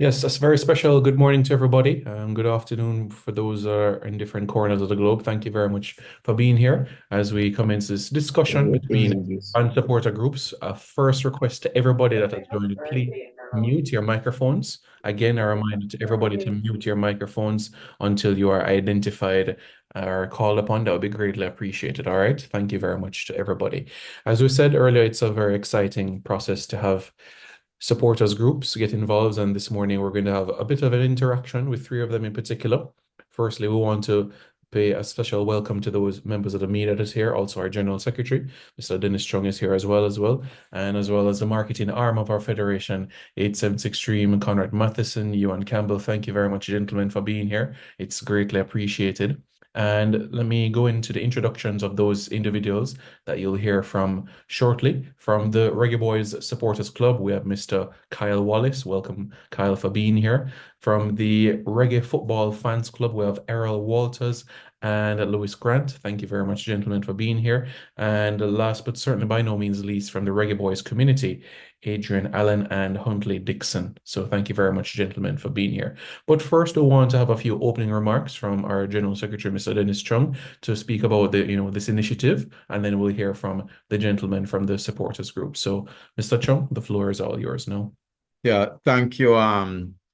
Yes, that's very special. Good morning to everybody. Good afternoon for those in different corners of the globe. Thank you very much for being here as we commence this discussion between fan supporter groups. A first request to everybody that has joined, please mute your microphones. Again, a reminder to everybody to mute your microphones until you are identified or called upon. That would be greatly appreciated. All right. Thank you very much to everybody. As we said earlier, it's a very exciting process to have supporters groups get involved. And this morning, we're going to have a bit of an interaction with three of them in particular. Firstly, we want to pay a special welcome to those members of the media that is here. Also, our General Secretary, Mr. Dennis Chung, is here as well, and as well as the marketing arm of our federation, 876 Stream, Conrad Matheson, Ewan Campbell. Thank you very much, gentlemen, for being here. It's greatly appreciated. And let me go into the introductions of those individuals that you'll hear from shortly. From the Reggae Boyz Supporters Club, we have Mr. Kyle Wallace. Welcome, Kyle, for being here. From the Reggae Football Fans Club, we have Errol Walters and Lewis Grant. Thank you very much, gentlemen, for being here. And last but certainly by no means least, from the Reggae Boyz community, Adrian Allen and Huntley Dixon. So thank you very much, gentlemen, for being here. But first, we want to have a few opening remarks from our General Secretary, Mr. Dennis Chung, to speak about this initiative, and then we'll hear from the gentleman from the supporters group. So, Mr. Chung, the floor is all yours now. Yeah, thank you,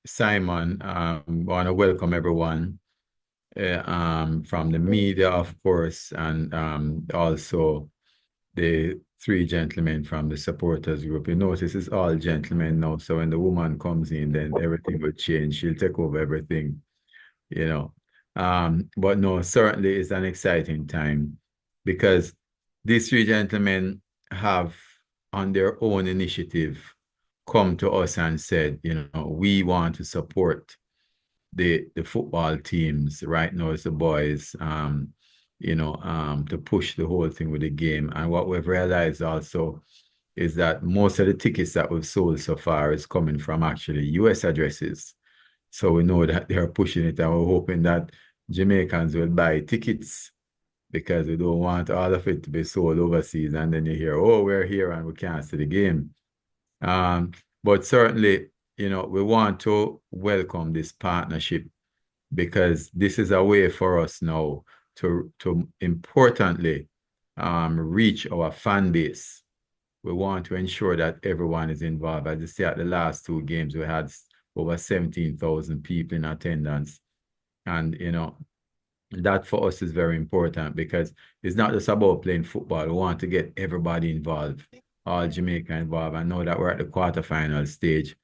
Simon. Want to welcome everyone from the media, of course, and also the three gentlemen from the supporters group. You notice it's all gentlemen now, so when the woman comes in, then everything will change. She'll take over everything, you know. But no, certainly it's an exciting time because these three gentlemen have, on their own initiative, come to us and said, we want to support the football teams. Right now it's the boys, to push the whole thing with the game. And what we've realized also is that most of the tickets that we've sold so far is coming from actually US addresses. So we know that they're pushing it, and we're hoping that Jamaicans will buy tickets because we don't want all of it to be sold overseas. And then you hear, oh, we're here and we can't see the game. But certainly, we want to welcome this partnership because this is a way for us now to importantly reach our fan base. We want to ensure that everyone is involved. As you see, at the last two games, we had over 17,000 people in attendance. And, that for us is very important because it's not just about playing football. We want to get everybody involved, all Jamaica involved. I know that we're at the quarterfinal stage.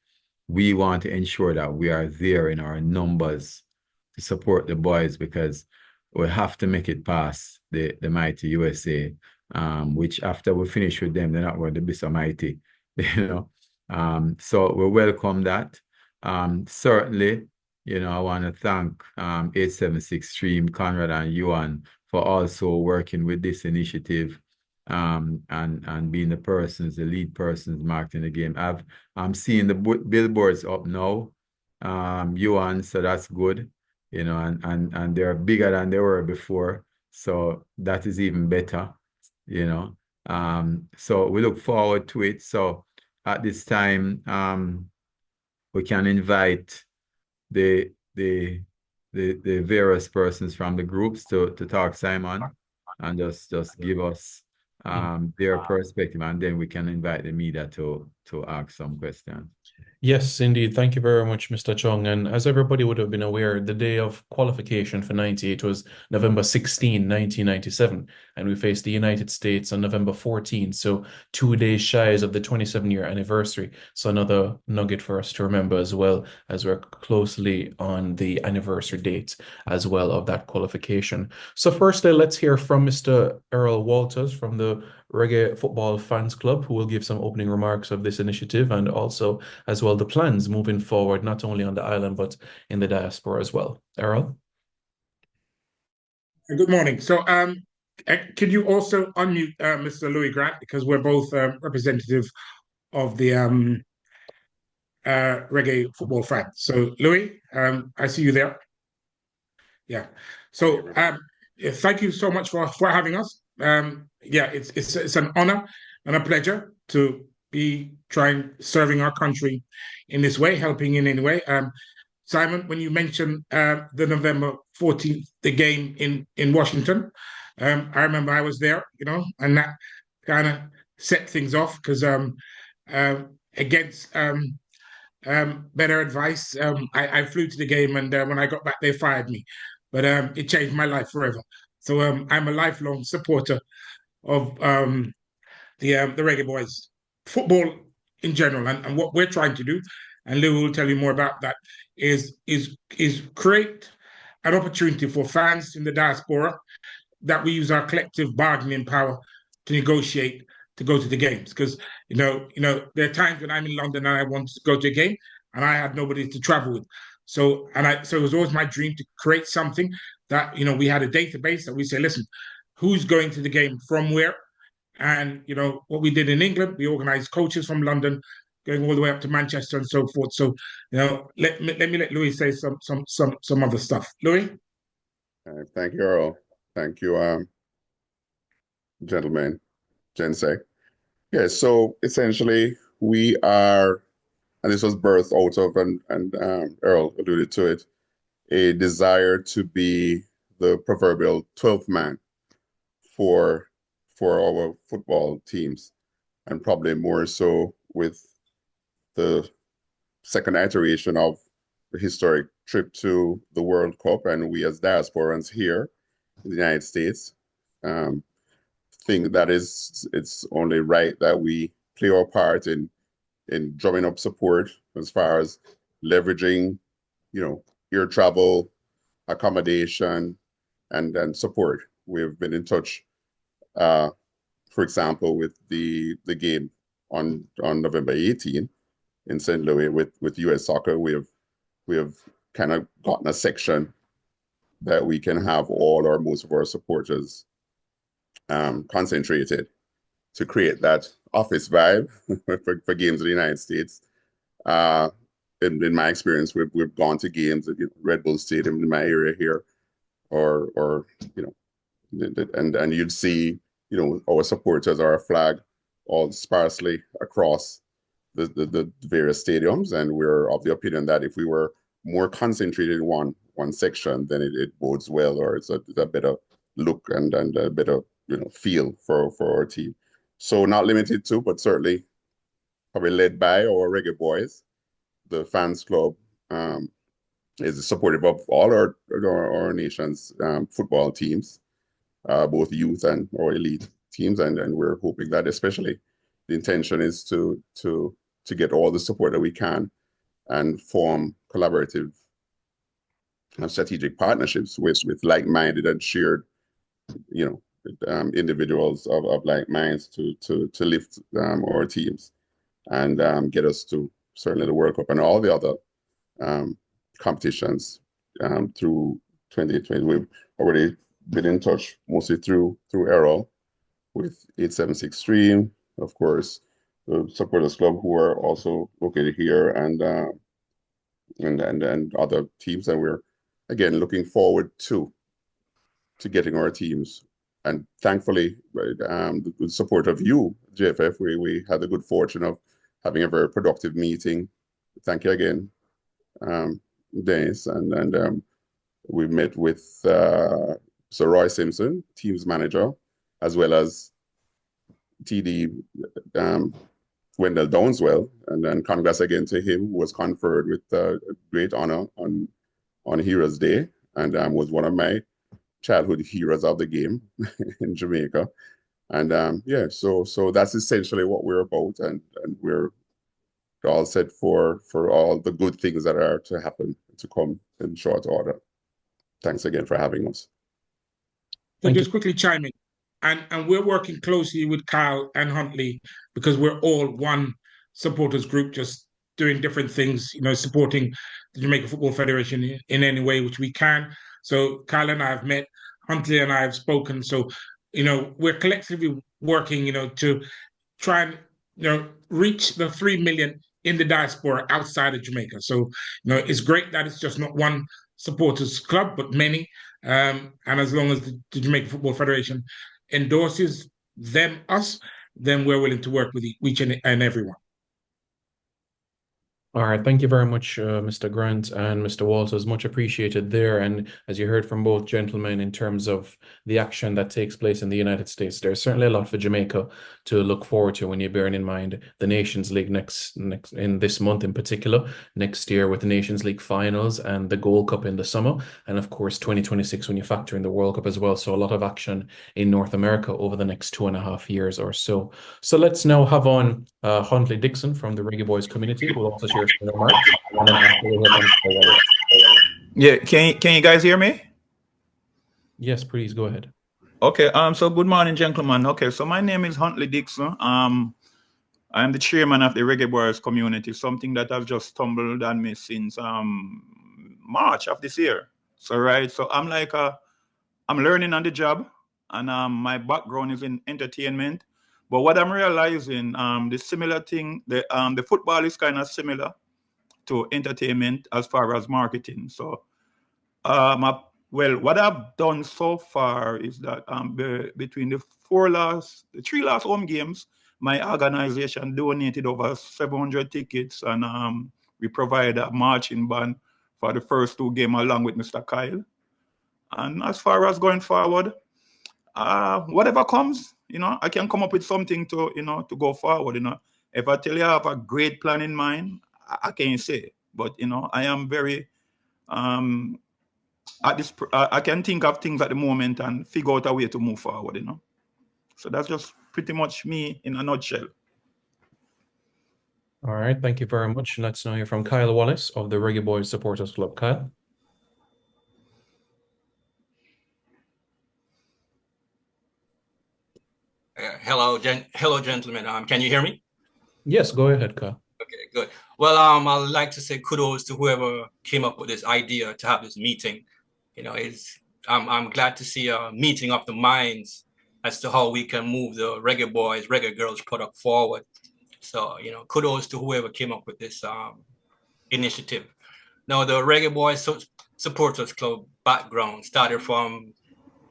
We want to ensure that we are there in our numbers to support the boys because we have to make it past the mighty USA, which after we finish with them, they're not going to be so mighty, So we welcome that. Certainly, I want to thank 876 Stream, Conrad and Yuan for also working with this initiative and being the lead persons marked in the game. I'm seeing the billboards up now, Yuan, so that's good, and they're bigger than they were before. So that is even better, So we look forward to it. So at this time, we can invite the various persons from the groups to talk, Simon, and just give us their perspective, and then we can invite the media to ask some questions. Yes, indeed. Thank you very much, Mr. Chung. And as everybody would have been aware, the day of qualification for 98 was November 16, 1997. And we faced the United States on November 14. So 2 days shy of the 27-year anniversary. So another nugget for us to remember as well, as we're closely on the anniversary date as well of that qualification. So firstly, let's hear from Mr. Errol Walters from the Reggae Football Fans Club, who will give some opening remarks of this initiative and also as well the plans moving forward, not only on the island, but in the diaspora as well. Errol? Good morning. Could you also unmute Mr. Louis Grant because we're both representative of the reggae football fans. So, Louis, I see you there. Yeah. So, thank you so much for having us. Yeah, it's an honor and a pleasure to be trying serving our country in this way, helping in any way. Simon, when you mentioned the November 14th, the game in Washington, I remember I was there, and that kind of set things off because against better advice, I flew to the game, and when I got back, they fired me. But it changed my life forever. So I'm a lifelong supporter of the Reggae Boyz, football in general, and what we're trying to do, and Lou will tell you more about that, is create an opportunity for fans in the diaspora that we use our collective bargaining power to negotiate to go to the games. Because there are times when I'm in London and I want to go to a game and I had nobody to travel with. So it was always my dream to create something that we had a database that we say, listen, who's going to the game from where? And what we did in England, we organized coaches from London going all the way up to Manchester and so forth. So let me let Louis say some other stuff. Louis. Thank you, Earl. Thank you, gentlemen, Jensek. Yeah, so essentially we are, and this was birthed out of, and Earl alluded to it, a desire to be the proverbial 12th man for our football teams, and probably more so with the second iteration of the historic trip to the World Cup, and we as diasporans here in the United States think that it's only right that we play our part in drumming up support as far as leveraging, air travel, accommodation, and support. We've been in touch, for example, with the game on November 18 in St. Louis with US Soccer. We have kind of gotten a section that we can have all or most of our supporters concentrated to create that office vibe for games in the United States. In my experience, we've gone to games at Red Bull Stadium in my area here, or and you'd see our supporters or our flag all sparsely across the various stadiums, and we're of the opinion that if we were more concentrated in one section, then it bodes well, or it's a better look and a better feel for our team. So not limited to, but certainly probably led by our Reggae Boyz. The fans club is supportive of all our nation's football teams, both youth and our elite teams, and we're hoping that especially the intention is to get all the support that we can and form collaborative and strategic partnerships with like-minded and shared individuals of like minds to lift our teams and get us to certainly the World Cup and all the other competitions through 2020. We've already been in touch mostly through Errol with 876 Stream, of course, the Supporters Club, who are also located here, and other teams, and we're again looking forward to getting our teams. And thankfully, the support of you, JFF, we had the good fortune of having a very productive meeting. Thank you again, Dennis. And we met with Sir Roy Simpson, team's manager, as well as TD Wendell Downswell. And then congrats again to him, who was conferred with great honor on Heroes Day, and was one of my childhood heroes of the game in Jamaica. And yeah, so that's essentially what we're about, and we're all set for all the good things that are to happen, to come in short order. Thanks again for having us. So just quickly chime in, and we're working closely with Kyle and Huntley because we're all one supporters group, just doing different things, supporting the Jamaica Football Federation in any way which we can. So Kyle and I have met, Huntley and I have spoken. So, we're collectively working, to try and, reach the 3 million in the diaspora outside of Jamaica. So, it's great that it's just not one supporters club, but many. And as long as the Jamaica Football Federation endorses us, then we're willing to work with each and everyone. All right, thank you very much, Mr. Grant and Mr. Walters. Much appreciated there. And as you heard from both gentlemen, in terms of the action that takes place in the United States, there's certainly a lot for Jamaica to look forward to when you bear in mind the Nations League next in this month in particular, next year with the Nations League finals and the Gold Cup in the summer, and of course 2026 when you factor in the World Cup as well. So a lot of action in North America over the next 2.5 years or so. So let's now have on Huntley Dixon from the Reggae Boyz community, who will also share some remarks. And then after we'll hear from Wallace. Yeah, can you guys hear me? Yes, please go ahead. Okay, so good morning, gentlemen. Okay, so my name is Huntley Dixon. I am the chairman of the Reggae Boyz community, something that I've just stumbled on me since March of this year. So I'm learning on the job, and my background is in entertainment. But what I'm realizing, the similar thing, the football is kind of similar to entertainment as far as marketing. So, what I've done so far is that between the three last home games, my organization donated over 700 tickets, and we provided a marching band for the first two games along with Mr. Kyle. And as far as going forward, whatever comes, I can come up with something to go forward. If I tell you I have a great plan in mind, I can't say, but I am very at this. I can think of things at the moment and figure out a way to move forward. So that's just pretty much me in a nutshell. All right, thank you very much. Let's now hear from Kyle Wallace of the Reggae Boyz Supporters Club. Kyle. Hello, gentlemen. Can you hear me? Yes, go ahead, Kyle. Okay, good. Well, I'd like to say kudos to whoever came up with this idea to have this meeting. I'm glad to see a meeting of the minds as to how we can move the Reggae Boyz, Reggae Girls product forward. So, kudos to whoever came up with this initiative. Now, the Reggae Boyz Supporters Club background started from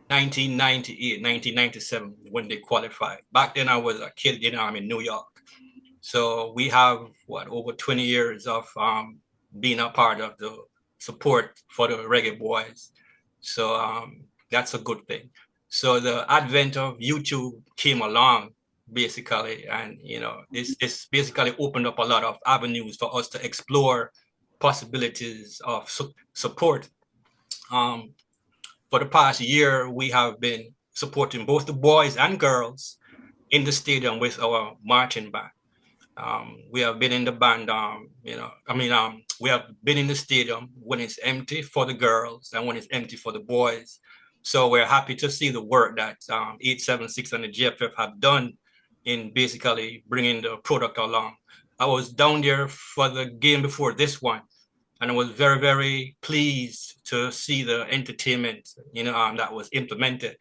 1998, 1997, when they qualified. Back then, I was a kid, I'm in New York. So we have, over 20 years of being a part of the support for the Reggae Boyz. So that's a good thing. So the advent of YouTube came along, basically, and, this basically opened up a lot of avenues for us to explore possibilities of support. For the past year, we have been supporting both the boys and girls in the stadium with our marching band. We have been in the band, we have been in the stadium when it's empty for the girls and when it's empty for the boys. So we're happy to see the work that 876 and the GFF have done in basically bringing the product along. I was down there for the game before this one, and I was very, very pleased to see the entertainment, that was implemented.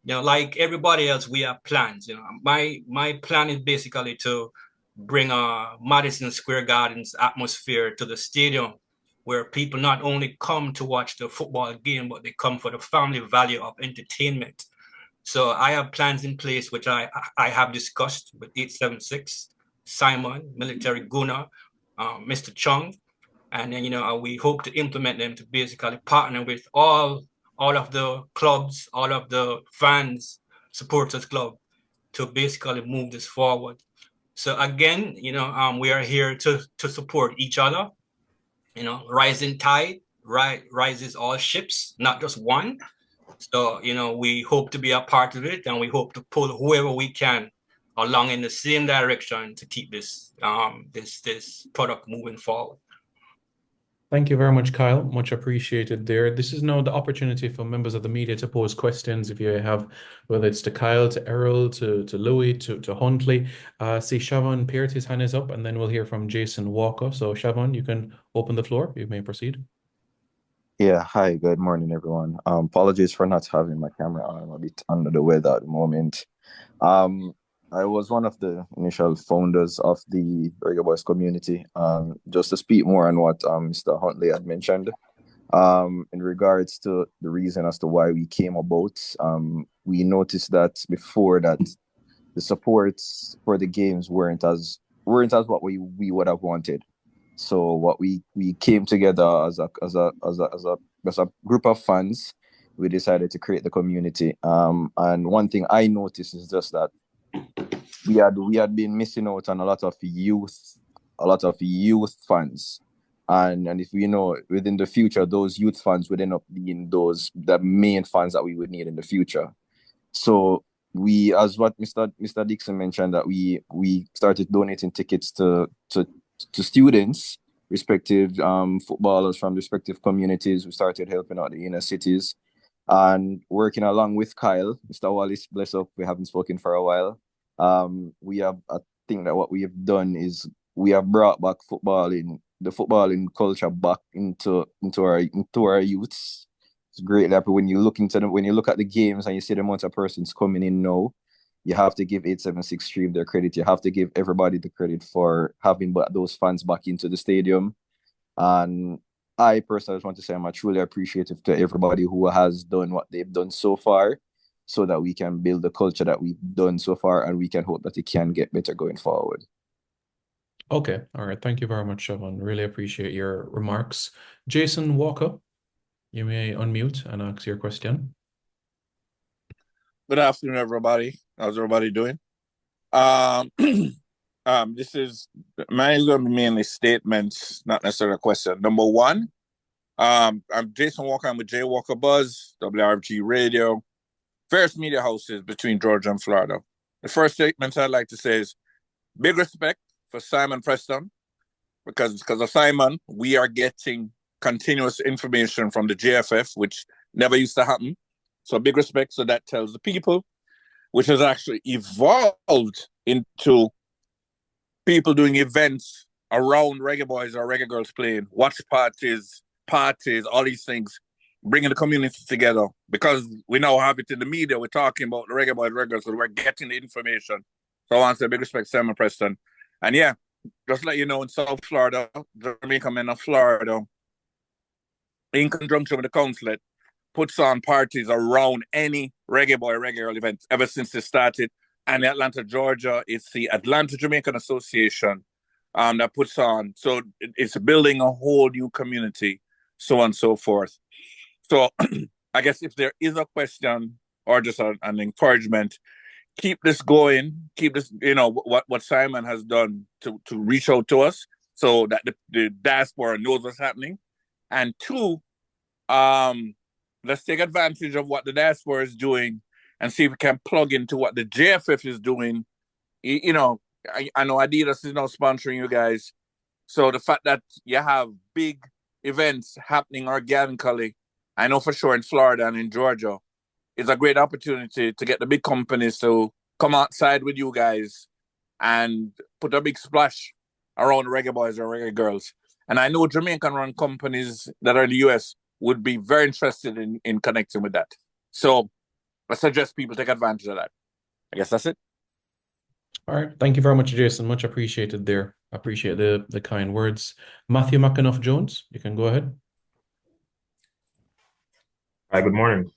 Like everybody else, we have plans. My plan is basically to bring a Madison Square Garden's atmosphere to the stadium, where people not only come to watch the football game, but they come for the family value of entertainment. So I have plans in place, which I have discussed with 876, Simon, Military Guna, Mr. Chung. And then, we hope to implement them to basically partner with all of the clubs, all of the fans, supporters club, to basically move this forward. So again, we are here to support each other. Rising tide rises all ships, not just one. So, we hope to be a part of it, and we hope to pull whoever we can along in the same direction to keep this product moving forward. Thank you very much, Kyle. Much appreciated there. This is now the opportunity for members of the media to pose questions if you have, whether it's to Kyle, to Errol, to Louis, to Huntley. See, Siobhan Peart, his hand is up, and then we'll hear from Jason Walker. So, Siobhan, you can open the floor. You may proceed. Yeah, hi, good morning, everyone. Apologies for not having my camera on. I'm a bit under the weather at the moment. I was one of the initial founders of the Reggae Boyz community. Just to speak more on what Mr. Huntley had mentioned, in regards to the reason as to why we came about, we noticed that before that the supports for the games weren't as what we would have wanted. So what we came together as a group of fans. We decided to create the community. And one thing I noticed is just that we had been missing out on a lot of youth fans. And if we know within the future, those youth fans would end up being the main fans that we would need in the future. So we, as what Mr. Dixon mentioned, that we started donating tickets to students, respective footballers from respective communities. We started helping out the inner cities and working along with Kyle, Mr. Wallace, bless up. We haven't spoken for a while. I think that what we have done is we have brought back the footballing culture back into our youths. It's great that when you look at the games and you see the amount of persons coming in now, you have to give 876 Stream their credit. You have to give everybody the credit for having those fans back into the stadium. And I personally just want to say I'm truly appreciative to everybody who has done what they've done so far, so that we can build the culture that we've done so far, and we can hope that it can get better going forward. Okay, all right. Thank you very much, Siobhan. Really appreciate your remarks. Jason Walker, you may unmute and ask your question. Good afternoon, everybody. How's everybody doing? This is mine is going to be mainly statements, not necessarily a question. Number one, I'm Jason Walker. I'm with J Walker Buzz, WRFG Radio, first media houses between Georgia and Florida. The first statement I'd like to say is big respect for Simon Preston, because of Simon, we are getting continuous information from the JFF, which never used to happen. So big respect. So that tells the people, which has actually evolved into people doing events around Reggae Boyz or Reggae Girls playing, watch parties, all these things, bringing the community together. Because we now have it in the media, we're talking about the Reggae Boyz, Reggae Girls, so we're getting the information. So I want to say big respect to Simon Preston. And yeah, just let you know, in South Florida, Jamaica men of Florida, in conjunction with the consulate, puts on parties around any Reggae Boy, Reggae Girl event ever since it started. And in Atlanta, Georgia, it's the Atlanta Jamaican Association that puts on. So it's building a whole new community, so on and so forth. So I guess if there is a question or just an encouragement, keep this going. Keep this, what Simon has done to reach out to us so that the diaspora knows what's happening. And two, let's take advantage of what the diaspora is doing and see if we can plug into what the JFF is doing. I know Adidas is now sponsoring you guys. So the fact that you have big events happening organically, I know for sure in Florida and in Georgia, is a great opportunity to get the big companies to come outside with you guys and put a big splash around Reggae Boyz or Reggae Girls. And I know Jamaican-run companies that are in the US would be very interested in connecting with that. So I suggest people take advantage of that. I guess that's it. All right. Thank you very much, Jason. Much appreciated there. Appreciate the kind words. Matthew McAnuff-Jones, you can go ahead. Hi, good morning.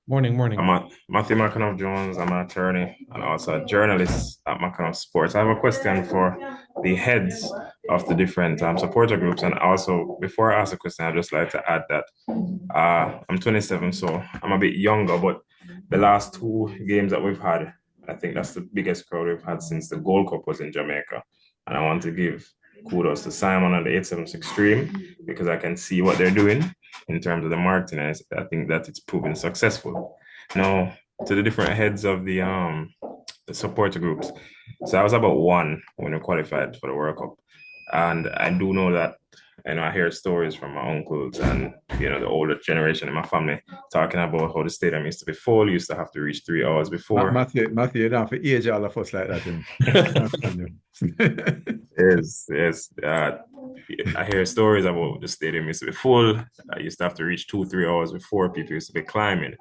Morning. I'm Matthew McAnuff-Jones. I'm an attorney and also a journalist at McAnuff Sports. I have a question for the heads of the different supporter groups. And also, before I ask a question, I'd just like to add that I'm 27, so I'm a bit younger, but the last two games that we've had, I think that's the biggest crowd we've had since the Gold Cup was in Jamaica. And I want to give kudos to Simon and the 876 Stream, because I can see what they're doing in terms of the marketing. I think that it's proven successful. Now, to the different heads of the supporter groups. So I was about one when we qualified for the World Cup. And I do know that, I hear stories from my uncles and, the older generation in my family talking about how the stadium used to be full. You used to have to reach 3 hours before. Matthew, you don't have to age all of us like that. Yes. I hear stories about the stadium used to be full. I used to have to reach 2-3 hours before. People used to be climbing.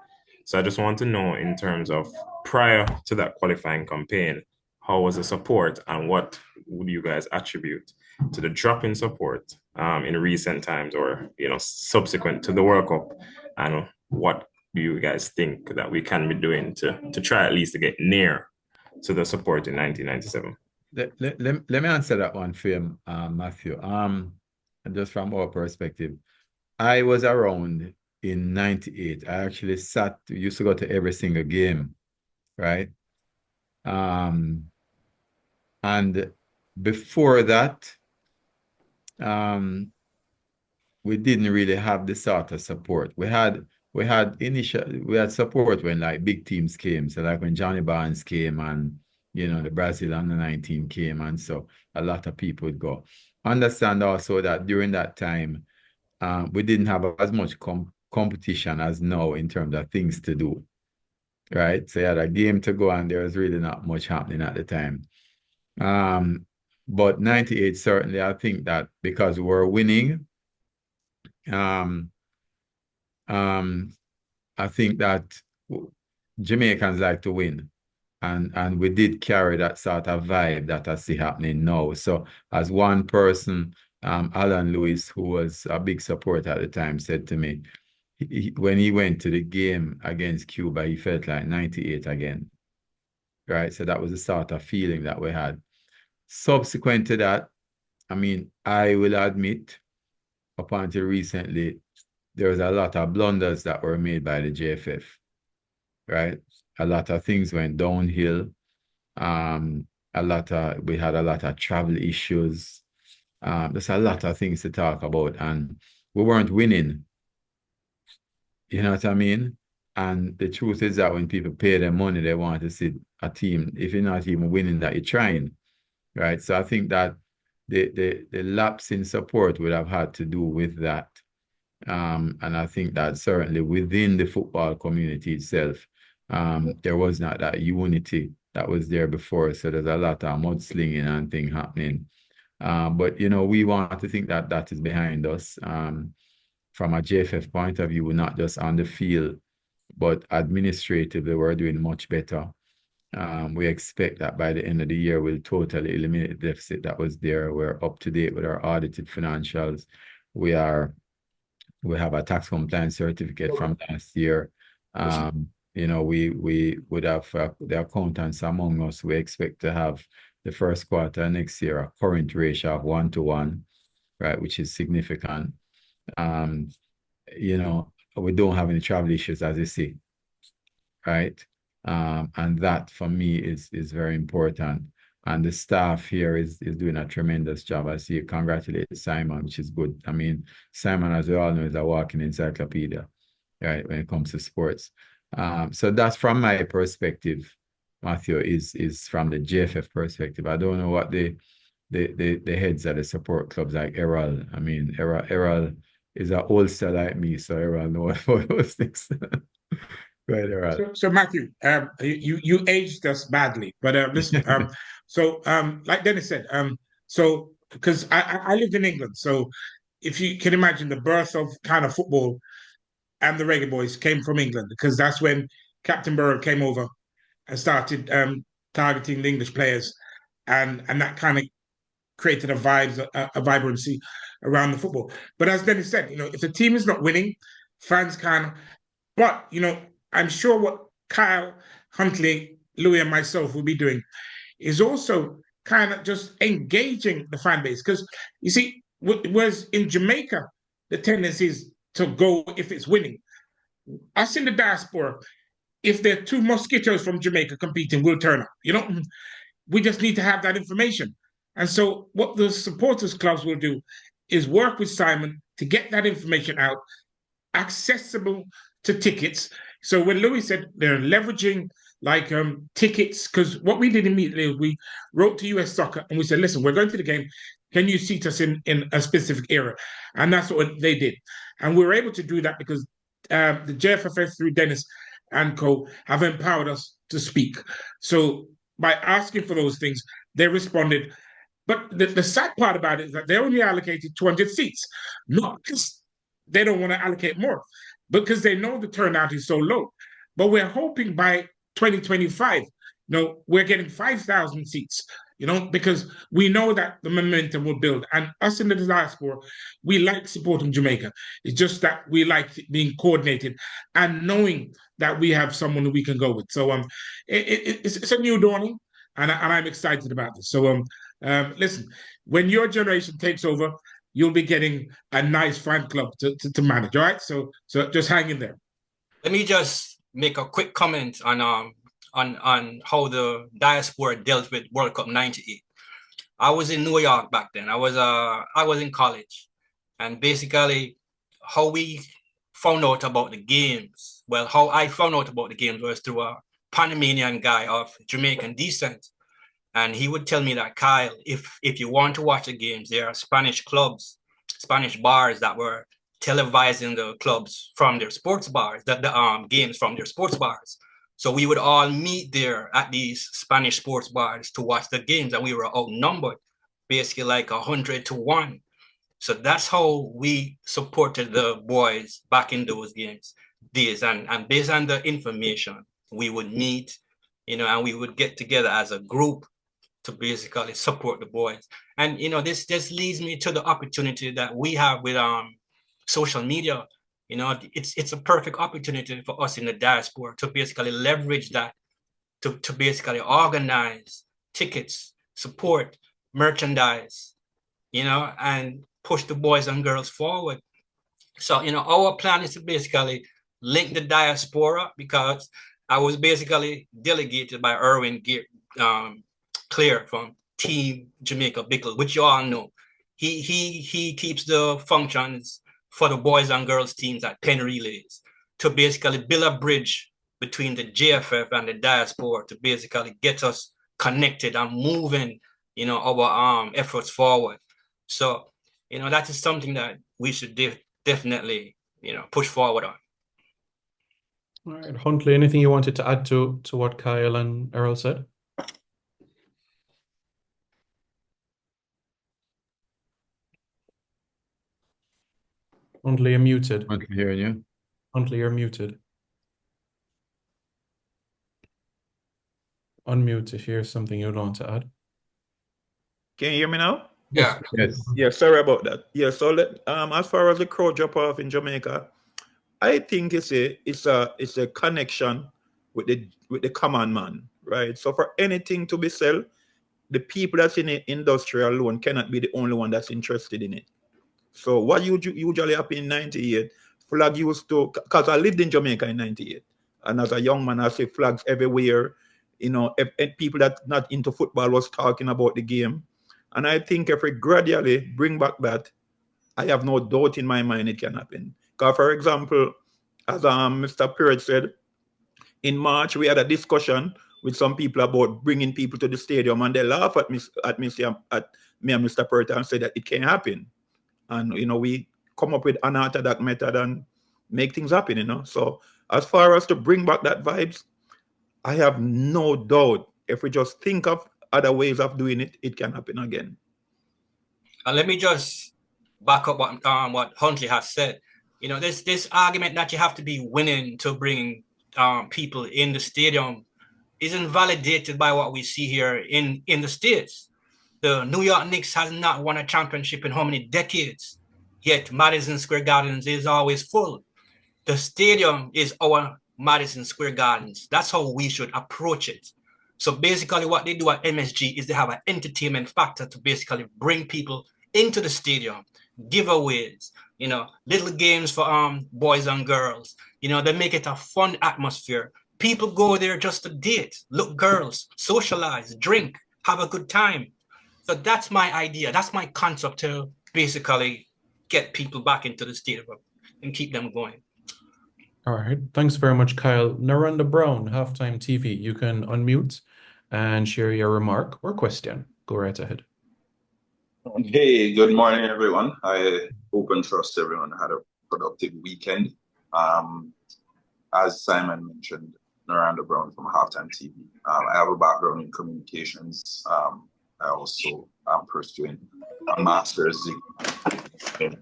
So I just want to know, in terms of prior to that qualifying campaign, how was the support and what would you guys attribute to the drop in support in recent times or, subsequent to the World Cup? And what do you guys think that we can be doing to try at least to get near to the support in 1997? Let me answer that one for you, Matthew. Just from our perspective, I was around in 98. I actually used to go to every single game, right? And before that, we didn't really have the sort of support. We had support when like big teams came. So like when Johnny Barnes came and the Brazil under-19 came, and so a lot of people would go. Understand also that during that time, we didn't have as much competition as now in terms of things to do, right? So you had a game to go, and there was really not much happening at the time. But 98, certainly, I think that because we're winning, I think that Jamaicans like to win. And we did carry that sort of vibe that I see happening now. So as one person, Alan Lewis, who was a big supporter at the time, said to me, when he went to the game against Cuba, he felt like 98 again. Right? So that was the sort of feeling that we had. Subsequent to that, I mean, I will admit, up until recently, there was a lot of blunders that were made by the JFF, right? A lot of things went downhill. We had a lot of travel issues. There's a lot of things to talk about, and we weren't winning. You know what I mean? And the truth is that when people pay their money, they want to see a team. If you're not even winning, that you're trying, right? So I think that the lapse in support would have had to do with that. And I think that certainly within the football community itself, there was not that unity that was there before. So there's a lot of mudslinging and things happening. But, we want to think that that is behind us. From a JFF point of view, not just on the field, but administratively, we're doing much better. We expect that by the end of the year, we'll totally eliminate the deficit that was there. We're up to date with our audited financials. We have a tax compliance certificate from last year. We would have the accountants among us. We expect to have the first quarter next year a current ratio of 1-to-1, right, which is significant. We don't have any travel issues, as you see, right? And that for me is very important. And the staff here is doing a tremendous job. I see you congratulate Simon, which is good. I mean, Simon, as we all know, is a walking encyclopedia, right, when it comes to sports. So that's from my perspective, Matthew, is from the JFF perspective. I don't know what the heads of the support clubs like Errol. I mean, Errol is an oldster like me, so Errol knows about those things. Right, Errol. So Matthew, you aged us badly, but listen, like Dennis said, so because I lived in England, so if you can imagine, the birth of kind of football and the Reggae Boyz came from England, because that's when Captain Burrow came over and started targeting the English players, and that kind of created a vibrancy around the football. But as Dennis said, if the team is not winning, fans can. But I'm sure what Kyle, Huntley, Louis, and myself will be doing is also kind of just engaging the fan base. Because, you see, whereas in Jamaica, the tendency is to go if it's winning. Us in the diaspora, if there are two mosquitoes from Jamaica competing, we'll turn up. We just need to have that information. And so what the supporters clubs will do is work with Simon to get that information out, accessible to tickets. So when Louis said they're leveraging like tickets, because what we did immediately is we wrote to US Soccer and we said, listen, we're going to the game. Can you seat us in a specific area? And that's what they did. And we were able to do that because the JFFS through Dennis and co have empowered us to speak. So by asking for those things, they responded. But the sad part about it is that they only allocated 200 seats, not because they don't want to allocate more, because they know the turnout is so low. But we're hoping by 2025, we're getting 5,000 seats. because we know that the momentum will build. And us in the diaspora, we like supporting Jamaica. It's just that we like being coordinated and knowing that we have someone who we can go with. So it's a new dawning, and I'm excited about this. So listen, when your generation takes over, you'll be getting a nice fan club to manage. All right, so just hang in there. Let me just make a quick comment on how the diaspora dealt with World Cup '98. I was in New York back then. I was in college, and basically how we found out about the games. Well, how I found out about the games was through a Panamanian guy of Jamaican descent, and he would tell me that, Kyle, if you want to watch the games, there are Spanish clubs, Spanish bars that were televising the clubs from their sports bars, the games from their sports bars. So we would all meet there at these Spanish sports bars to watch the games, and we were outnumbered, basically like 100 to 1. So that's how we supported the boys back in those days. And based on the information, we would meet, and we would get together as a group to basically support the boys. And this leads me to the opportunity that we have with social media. It's a perfect opportunity for us in the diaspora to basically leverage that to basically organize tickets, support, merchandise, and push the boys and girls forward. So, our plan is to basically link the diaspora, because I was basically delegated by Erwin Clear from Team Jamaica Bickle, which you all know. He keeps the functions for the boys and girls teams at Penn Relays to basically build a bridge between the JFF and the diaspora to basically get us connected and moving, our efforts forward. So, that is something that we should definitely, push forward on. All right, Huntley, anything you wanted to add to what Kyle and Errol said? Huntley, you're muted. I can hear you. Huntley, you're muted. Unmute if here's something you'd want to add. Can you hear me now? Yeah. Yes. Yeah, sorry about that. Yeah, so as far as the crowd drop off in Jamaica, I think it's a connection with the common man, right? So for anything to be sold, the people that's in the industry alone cannot be the only one that's interested in it. So what usually happened in '98, flag used to, because I lived in Jamaica in '98, and as a young man, I see flags everywhere. If people that not into football was talking about the game. And I think if we gradually bring back that, I have no doubt in my mind it can happen. Because, for example, as Mr. Pirate said, in March, we had a discussion with some people about bringing people to the stadium, and they laugh at me and Mr. Pirate and say that it can't happen. And, we come up with an unorthodox method and make things happen, So as far as to bring back that vibes, I have no doubt if we just think of other ways of doing it, it can happen again. And let me just back up what Huntley has said. There's this argument that you have to be winning to bring people in the stadium isn't validated by what we see here in the States. The New York Knicks has not won a championship in how many decades? Yet Madison Square Gardens is always full. The stadium is our Madison Square Gardens. That's how we should approach it. So basically what they do at MSG is they have an entertainment factor to basically bring people into the stadium, giveaways, little games for boys and girls. They make it a fun atmosphere. People go there just to date, look girls, socialize, drink, have a good time. So that's my idea. That's my concept to basically get people back into the stadium and keep them going. All right. Thanks very much, Kyle. Naranda Brown, Halftime TV. You can unmute and share your remark or question. Go right ahead. Hey, good morning, everyone. I hope and trust everyone had a productive weekend. As Simon mentioned, Naranda Brown from Halftime TV. I have a background in communications. I also am pursuing a master's in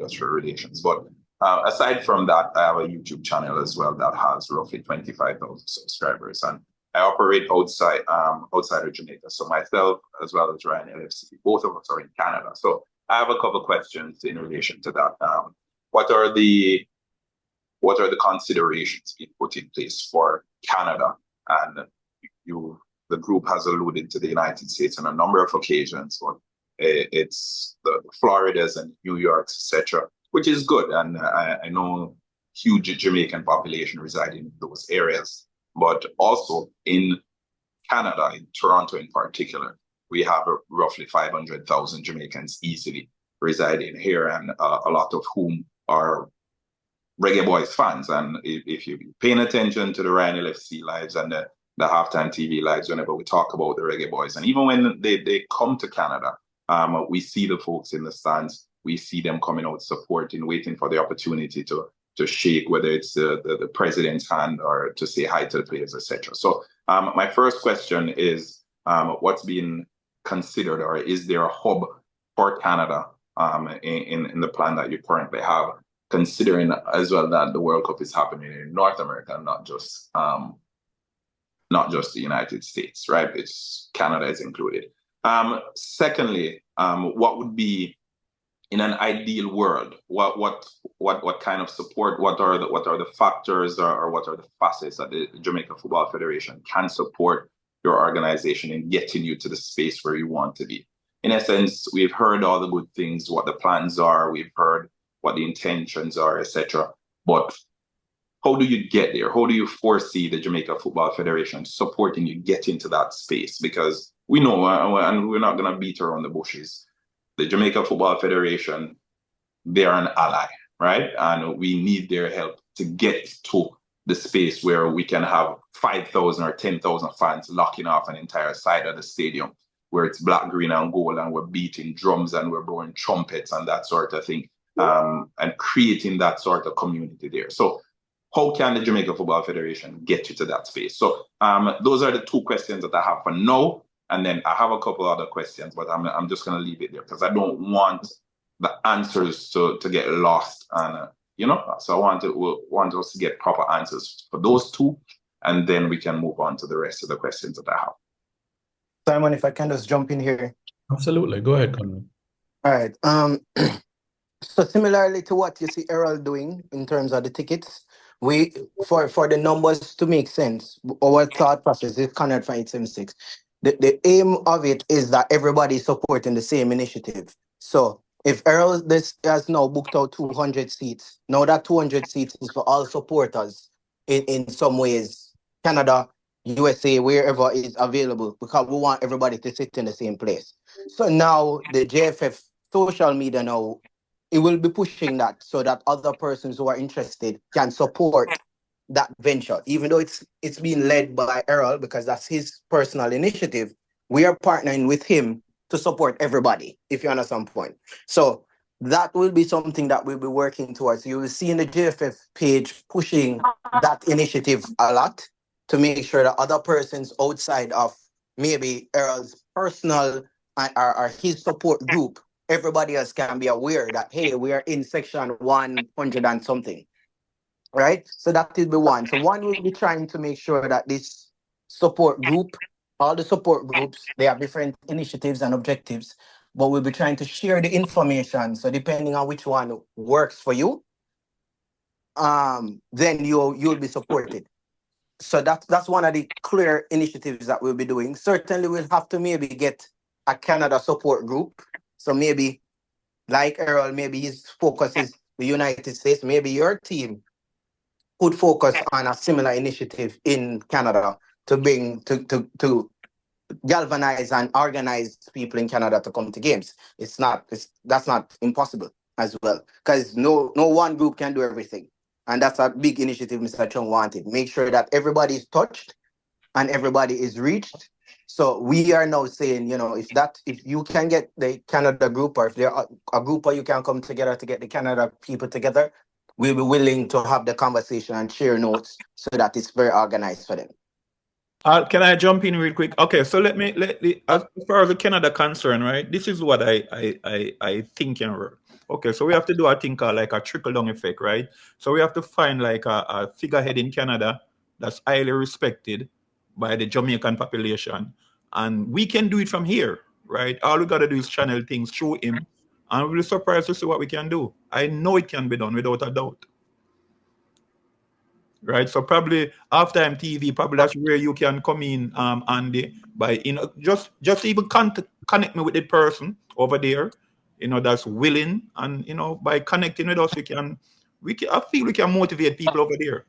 industrial relations. But aside from that, I have a YouTube channel as well that has roughly 25,000 subscribers. And I operate outside of Jamaica. So myself, as well as Ryan LFC, both of us are in Canada. So I have a couple of questions in relation to that. What are the considerations being put in place for Canada? And the group has alluded to the United States on a number of occasions, but it's the Floridas and New Yorks, etc., which is good. And I know huge Jamaican population residing in those areas, but also in Canada, in Toronto in particular, we have roughly 500,000 Jamaicans easily residing here, and a lot of whom are Reggae Boyz fans. And if you're paying attention to the Ryan LFC lives and the Halftime TV lives, whenever we talk about the Reggae Boyz, and even when they come to Canada, we see the folks in the stands, we see them coming out supporting, waiting for the opportunity to shake, whether it's the president's hand or to say hi to the players, etc. So my first question is, what's being considered, or is there a hub for Canada in the plan that you currently have, considering as well that the World Cup is happening in North America, not just the United States, right? It's Canada is included. Secondly, what would be, in an ideal world, what kind of support, what are the factors or what are the facets that the Jamaica Football Federation can support your organization in getting you to the space where you want to be? In essence, we've heard all the good things, what the plans are, we've heard what the intentions are, etc. But how do you get there? How do you foresee the Jamaica Football Federation supporting you get into that space? Because we know, and we're not going to beat around the bushes, the Jamaica Football Federation, they are an ally, right? And we need their help to get to the space where we can have 5,000 or 10,000 fans locking off an entire side of the stadium, where it's black, green, and gold, and we're beating drums and we're blowing trumpets and that sort of thing, and creating that sort of community there. So how can the Jamaica Football Federation get you to that space? So those are the two questions that I have for now. And then I have a couple other questions, but I'm just going to leave it there because I don't want the answers to get lost. And, so I want us to get proper answers for those two. And then we can move on to the rest of the questions that I have. Simon, if I can just jump in here. Absolutely. Go ahead, Conrad. All right. So similarly to what you see Errol doing in terms of the tickets, we for the numbers to make sense, our thought process is Conrad from 876. The aim of it is that everybody is supporting the same initiative. So if Errol has now booked out 200 seats, now that 200 seats is for all supporters in some ways, Canada, USA, wherever is available, because we want everybody to sit in the same place. So now the JFF social media now, it will be pushing that so that other persons who are interested can support that venture, even though it's being led by Errol because that's his personal initiative. We are partnering with him to support everybody, if you understand the point. So that will be something that we'll be working towards. You will see in the JFF page pushing that initiative a lot to make sure that other persons outside of maybe Errol's personal or his support group, everybody else can be aware that, hey, we are in section 100 and something. Right? So that will be one. So one will be trying to make sure that this support group, all the support groups, they have different initiatives and objectives, but we'll be trying to share the information. So depending on which one works for you, then you'll be supported. So that's one of the clear initiatives that we'll be doing. Certainly we'll have to maybe get a Canada support group. So maybe like Errol, maybe his focus is the United States, maybe your team could focus on a similar initiative in Canada to bring to galvanize and organize people in Canada to come to games. That's not impossible as well, because no one group can do everything, and that's a big initiative Mr. Chung wanted. Make sure that everybody is touched and everybody is reached. So we are now saying, if you can get the Canada group, or if there are a group where you can come together to get the Canada people together, we'll be willing to have the conversation and share notes so that it's very organized for them. Can I jump in real quick? Okay, so let as far as the Canada concern, right? This is what I think can work. Okay, so we have to do a thing called like a trickle-down effect, right? So we have to find like a figurehead in Canada that's highly respected, by the Jamaican population. And we can do it from here, right? All we got to do is channel things through him, and we'll be surprised to see what we can do. I know it can be done without a doubt. Right, so probably after MTV, probably that's where you can come in, Andy, by just even connect me with the person over there, that's willing, and by connecting with us, I feel we can motivate people over there.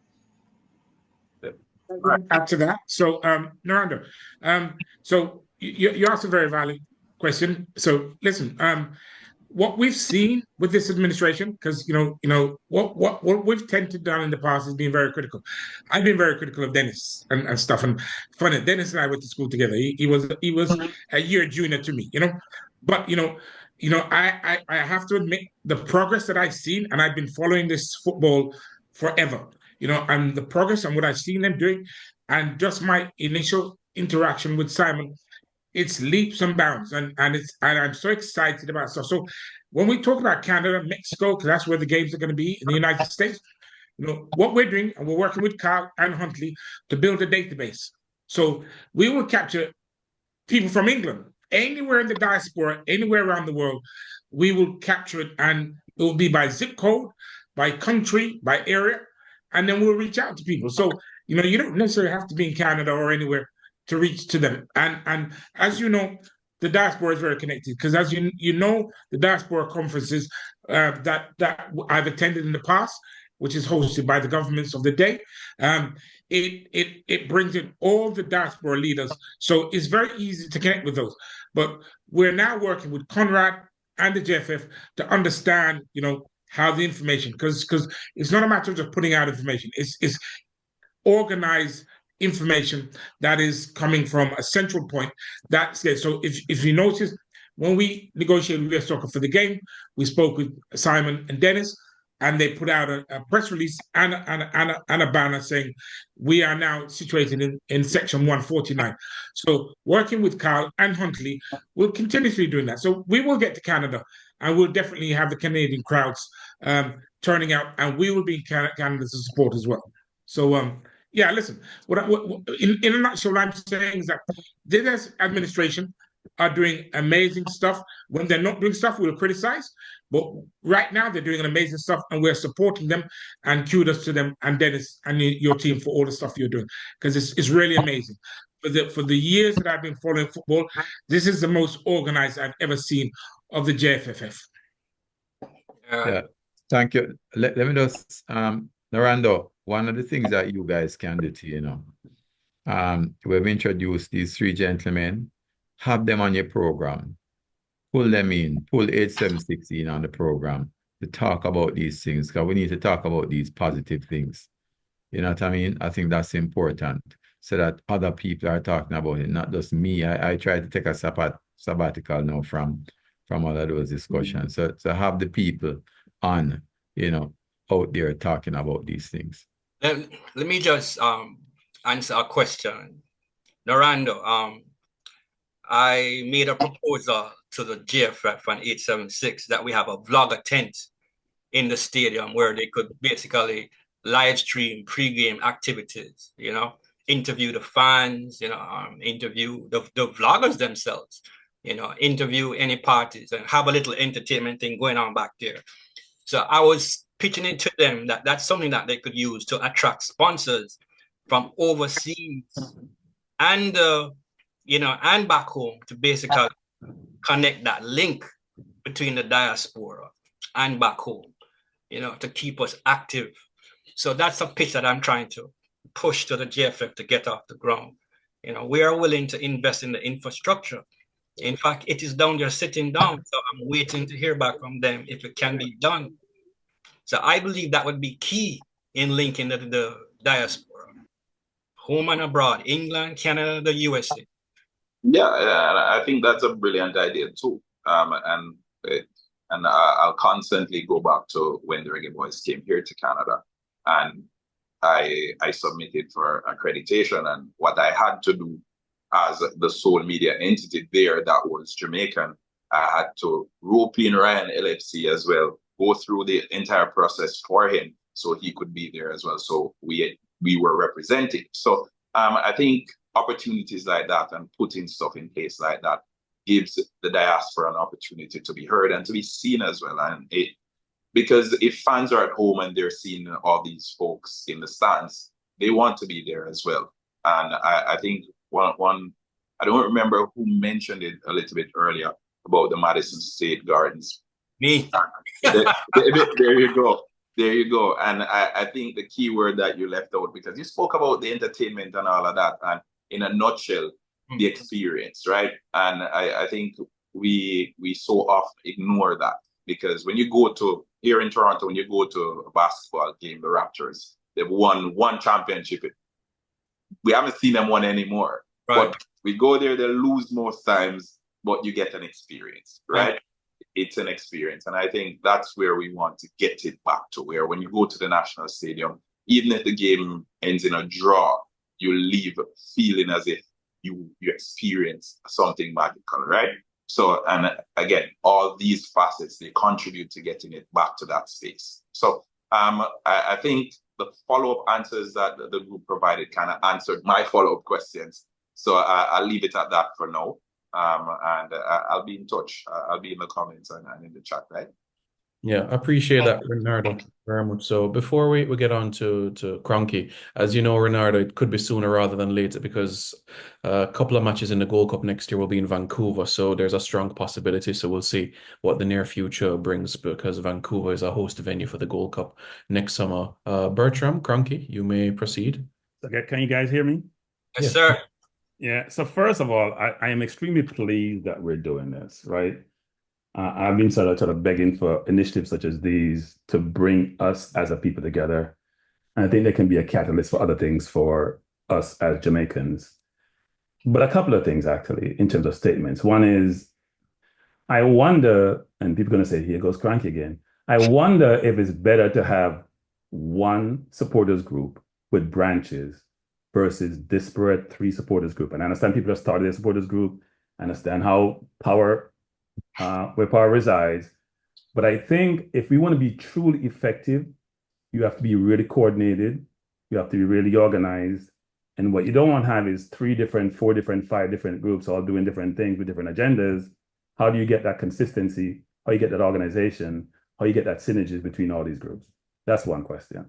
Add to that. So, Narando, so you asked a very valid question. So, listen, what we've seen with this administration, because what we've tended to do in the past has been very critical. I've been very critical of Dennis and stuff. And funny, Dennis and I went to school together. He was a year junior to me, But I have to admit the progress that I've seen, and I've been following this football forever. And the progress and what I've seen them doing, and just my initial interaction with Simon, it's leaps and bounds, and I'm so excited about stuff. So when we talk about Canada, Mexico, because that's where the games are going to be in the United States, what we're doing, and we're working with Carl and Huntley to build a database. So we will capture people from England, anywhere in the diaspora, anywhere around the world. We will capture it, and it will be by zip code, by country, by area, and then we'll reach out to people. So you don't necessarily have to be in Canada or anywhere to reach to them. And as you know, the diaspora is very connected, because as you know, the diaspora conferences that I've attended in the past, which is hosted by the governments of the day, it brings in all the diaspora leaders. So it's very easy to connect with those. But we're now working with Conrad and the JFF to understand, how the information, because it's not a matter of just putting out information. It's organized information that is coming from a central point. That's it. So if you notice, when we negotiated with US Soccer for the game, we spoke with Simon and Dennis, and they put out a press release and a banner saying we are now situated in section 149. So working with Carl and Huntley, we'll continuously doing that. So we will get to Canada, and we'll definitely have the Canadian crowds turning out, and we will be in Canada to support as well. So yeah, listen, in a nutshell, what I'm saying is that this administration are doing amazing stuff. When they're not doing stuff, we'll criticize. But right now, they're doing amazing stuff, and we're supporting them, and kudos to them and Dennis and your team for all the stuff you're doing, because it's really amazing. For the years that I've been following football, this is the most organized I've ever seen of the JFFF. Yeah, thank you. Let me just, Narando, one of the things that you guys can do too, we've introduced these three gentlemen, have them on your program, pull them in, pull 8716 on the program to talk about these things, because we need to talk about these positive things. You know what I mean? I think that's important, so that other people are talking about it, not just me. I try to take a sabbatical now from all of those discussions. So to have the people on, out there talking about these things. Let me just answer a question. Narando, I made a proposal to the JFF on 876 that we have a vlogger tent in the stadium where they could basically live stream pre-game activities, interview the fans, interview the vloggers themselves, interview any parties and have a little entertainment thing going on back there. So I was pitching it to them that that's something that they could use to attract sponsors from overseas and and back home, to basically connect that link between the diaspora and back home, to keep us active. So that's a pitch that I'm trying to push to the JFF to get off the ground. We are willing to invest in the infrastructure. In fact, it is down there sitting down. So I'm waiting to hear back from them if it can be done. So I believe that would be key in linking the diaspora, home and abroad, England, Canada, the USA. Yeah, I think that's a brilliant idea too. And I'll constantly go back to when the Reggae Boyz came here to Canada, and I submitted for accreditation, and what I had to do as the sole media entity there that was Jamaican, I had to rope in Ryan LFC as well, go through the entire process for him so he could be there as well. So we were represented. So I think opportunities like that and putting stuff in place like that gives the diaspora an opportunity to be heard and to be seen as well. And because if fans are at home and they're seeing all these folks in the stands, they want to be there as well. And I think one I don't remember who mentioned it a little bit earlier about the Madison State Gardens. Me. There you go. There you go. And I think the key word that you left out, because you spoke about the entertainment and all of that, and in a nutshell, the experience, right? And I think we so often ignore that, because when you go to, here in Toronto, when you go to a basketball game, the Raptors, they've won one championship. We haven't seen them win anymore. Right. But we go there, they lose most times, but you get an experience, right? It's an experience. And I think that's where we want to get it back to, where when you go to the National Stadium, even if the game ends in a draw, you leave feeling as if you experienced something magical, right? So, and again, all these facets, they contribute to getting it back to that space. So I think the follow-up answers that the group provided kind of answered my follow-up questions. So I'll leave it at that for now. And I'll be in touch. I'll be in the comments and in the chat, right? Yeah, I appreciate that, Renardo, very much so. Before we get on to Cronky, as you know, Renardo, it could be sooner rather than later, because a couple of matches in the Gold Cup next year will be in Vancouver. So there's a strong possibility. So we'll see what the near future brings, because Vancouver is a host venue for the Gold Cup next summer. Bertram, Cronky, you may proceed. Okay, can you guys hear me? Yes, sir. Yeah, so first of all, I am extremely pleased that we're doing this, right? I've been sort of begging for initiatives such as these to bring us as a people together. And I think they can be a catalyst for other things for us as Jamaicans. But a couple of things, actually, in terms of statements. One is, I wonder, and people are going to say, here goes Cranky again. I wonder if it's better to have one supporters group with branches versus disparate 3 supporters group. And I understand people have started a supporters group, I understand how power, where power resides. But I think if we want to be truly effective, you have to be really coordinated. You have to be really organized. And what you don't want to have is 3 different, 4 different, 5 different groups all doing different things with different agendas. How do you get that consistency? How you get that organization? How you get that synergies between all these groups? That's one question.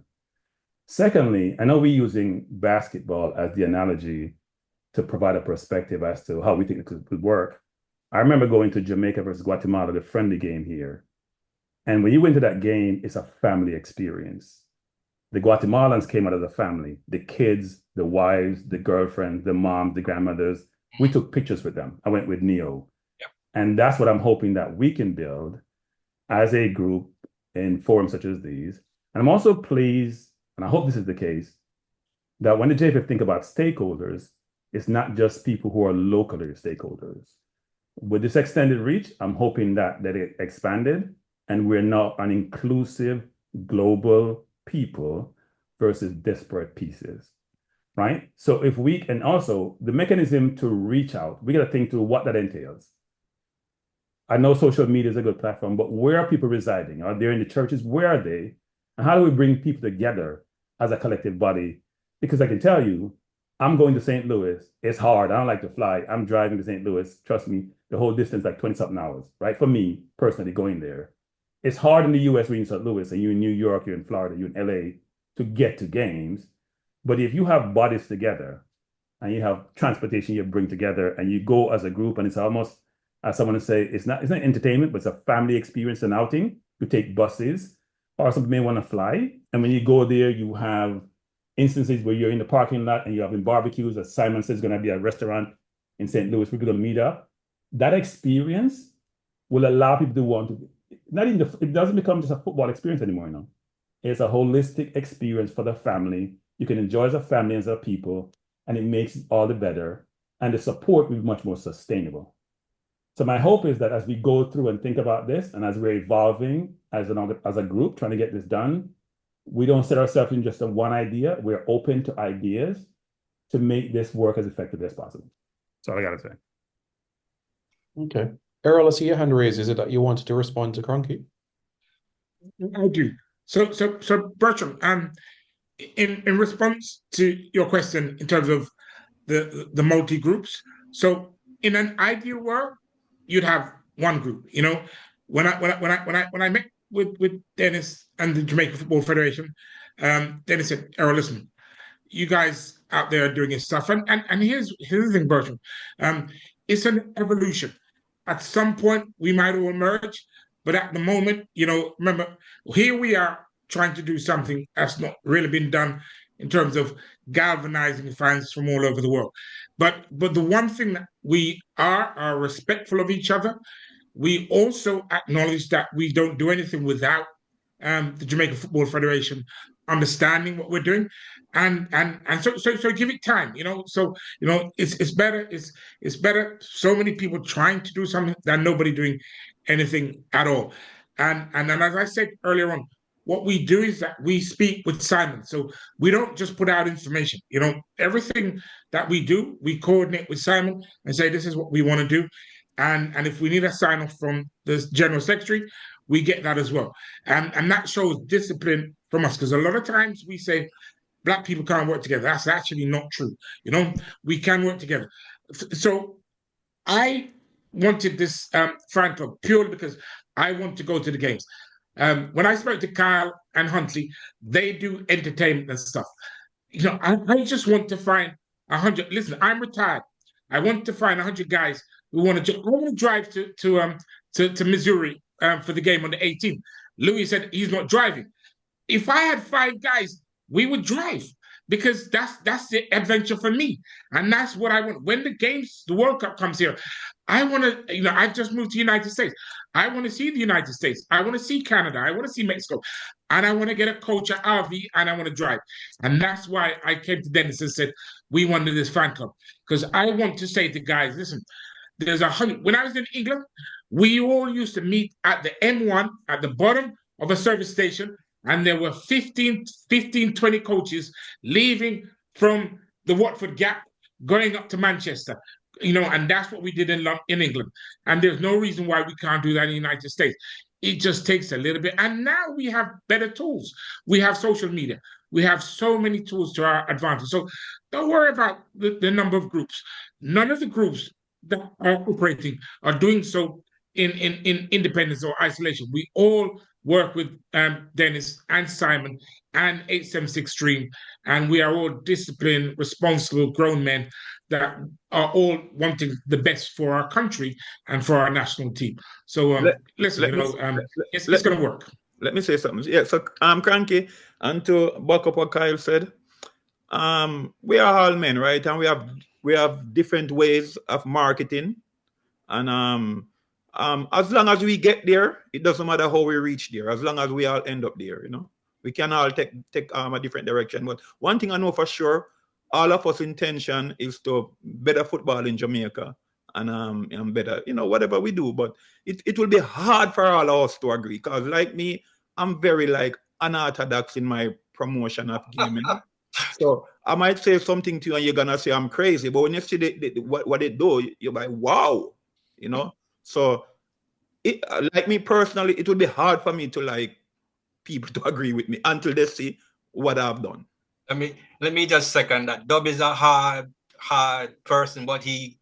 Secondly, I know we're using basketball as the analogy to provide a perspective as to how we think it could work. I remember going to Jamaica versus Guatemala, the friendly game here. And when you went to that game, it's a family experience. The Guatemalans came out of the family, the kids, the wives, the girlfriends, the moms, the grandmothers. We took pictures with them. I went with Neo. Yep. And that's what I'm hoping that we can build as a group in forums such as these. And I'm also pleased, and I hope this is the case, that when the JFF think about stakeholders, it's not just people who are locally stakeholders. With this extended reach, I'm hoping that it expanded and we're now an inclusive global people versus disparate pieces, right? So if we can also, the mechanism to reach out, we got to think through what that entails. I know social media is a good platform, but where are people residing? Are they in the churches? Where are they? And how do we bring people together as a collective body? Because I can tell you, I'm going to St. Louis. It's hard. I don't like to fly. I'm driving to St. Louis. Trust me, the whole distance, like 20-something hours, right? For me, personally, going there. It's hard in the US when you're in St. Louis and you're in New York, you're in Florida, you're in LA to get to games. But if you have bodies together and you have transportation you bring together and you go as a group, and it's almost, as someone would say, it's not entertainment, but it's a family experience and outing. You take buses, or some may want to fly. And when you go there, you have instances where you're in the parking lot and you're having barbecues. As Simon says, going to be a restaurant in St. Louis, we're going to meet up. That experience will allow people to want to, it doesn't become just a football experience anymore, no. It's a holistic experience for the family. You can enjoy as a family, as a people, and it makes it all the better. And the support will be much more sustainable. So my hope is that as we go through and think about this, and as we're evolving as a group trying to get this done, we don't set ourselves in just one idea. We're open to ideas to make this work as effectively as possible. That's all I got to say. Okay. Errol, I see your hand raised. Is it that you wanted to respond to Cronky? I do. So Bertram, in response to your question in terms of the multi groups. So in an ideal world, you'd have one group. You know, when I met with Dennis and the Jamaica Football Federation, Dennis said, "Oh, listen, you guys out there are doing your stuff, and here's the thing, Bertram. It's an evolution. At some point, we might all merge, but at the moment, you know, remember, here we are trying to do something that's not really been done in terms of galvanizing fans from all over the world. But the one thing that we are respectful of each other. We also acknowledge that we don't do anything without the Jamaica Football Federation understanding what we're doing, and so give it time, you know. So you know, it's better so many people trying to do something than nobody doing anything at all. And then, as I said earlier on, what we do is that we speak with Simon. So we don't just put out information. You know, everything that we do, we coordinate with Simon and say this is what we want to do. And if we need a sign off from the general secretary, we get that as well. And that shows discipline from us, because a lot of times we say Black people can't work together. That's actually not true. You know, we can work together. So I wanted this fan club purely because I want to go to the games. When I spoke to Kyle and Huntley, they do entertainment and stuff. You know, I just want to find 100. Listen, I'm retired. I want to find 100 guys who want to. I want to drive to Missouri for the game on the 18th. Louis said he's not driving. If I had 5 guys, we would drive, because that's the adventure for me, and that's what I want. When the World Cup comes here, I want to. You know, I've just moved to the United States. I want to see the United States. I want to see Canada. I want to see Mexico, and I want to get a coach at RV, and I want to drive. And that's why I came to Dennis and said we wanted this fan club, because I want to say to guys, listen, there's 100. When I was in England, we all used to meet at the M1 at the bottom of a service station, and there were 15, 20 coaches leaving from the Watford Gap, going up to Manchester. You know, and that's what we did in England. And there's no reason why we can't do that in the United States. It just takes a little bit. And now we have better tools. We have social media. We have so many tools to our advantage. So don't worry about the number of groups. None of the groups that are operating are doing so in independence or isolation. We all work with Dennis and Simon and 876 Stream, and we are all disciplined, responsible, grown men that are all wanting the best for our country and for our national team. So it's going to work. Let me say something. Yeah, so Cranky, and to back up what Kyle said, we are all men, right? And we have different ways of marketing, and as long as we get there, it doesn't matter how we reach there. As long as we all end up there, you know, we can all take a different direction. But one thing I know for sure, all of us intention is to better football in Jamaica and better, you know, whatever we do. But it will be hard for all of us to agree, because like me, I'm very like unorthodox in my promotion of gaming. So I might say something to you and you're gonna say I'm crazy, but when you see what they do, you're like, wow, you know. So like me personally, it would be hard for me to like people to agree with me until they see what I've done. Let me just second that. Dub is a hard person, but he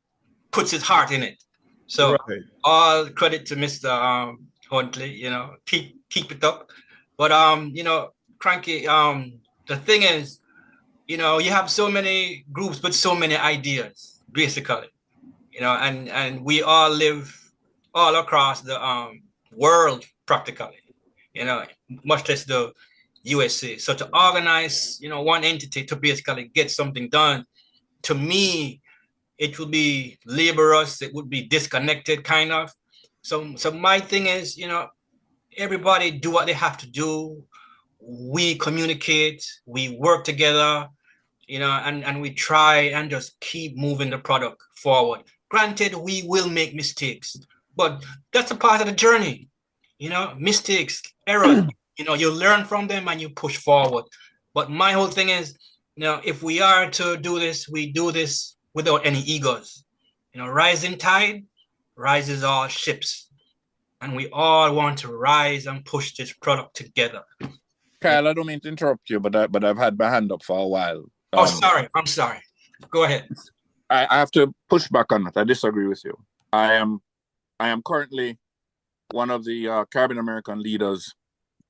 puts his heart in it. So right. All credit to Mr. Huntley, you know, keep it up. But you know, Cranky, the thing is, you know, you have so many groups with so many ideas, basically. You know, and we all live all across the world practically, you know, much less the USA. So to organize, you know, one entity to basically get something done, to me, it would be laborious. It would be disconnected, kind of. So my thing is, you know, everybody do what they have to do. We communicate, we work together, you know, and we try and just keep moving the product forward. Granted, we will make mistakes, but that's a part of the journey. You know, mistakes, errors, you know, you learn from them and you push forward. But my whole thing is, you know, if we are to do this, we do this without any egos. You know, rising tide rises all ships. And we all want to rise and push this product together. Kyle, I don't mean to interrupt you, but I've had my hand up for a while. I'm sorry. Go ahead. I have to push back on that. I disagree with you. I am currently one of the Caribbean American leaders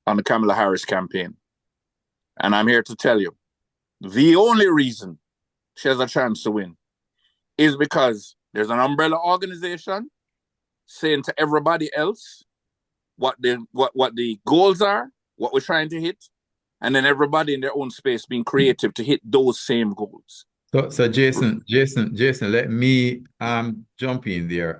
on the Kamala Harris campaign. And I'm here to tell you, the only reason she has a chance to win is because there's an umbrella organization saying to everybody else what the goals are, what we're trying to hit, and then everybody in their own space being creative to hit those same goals. So Jason, let me jump in there.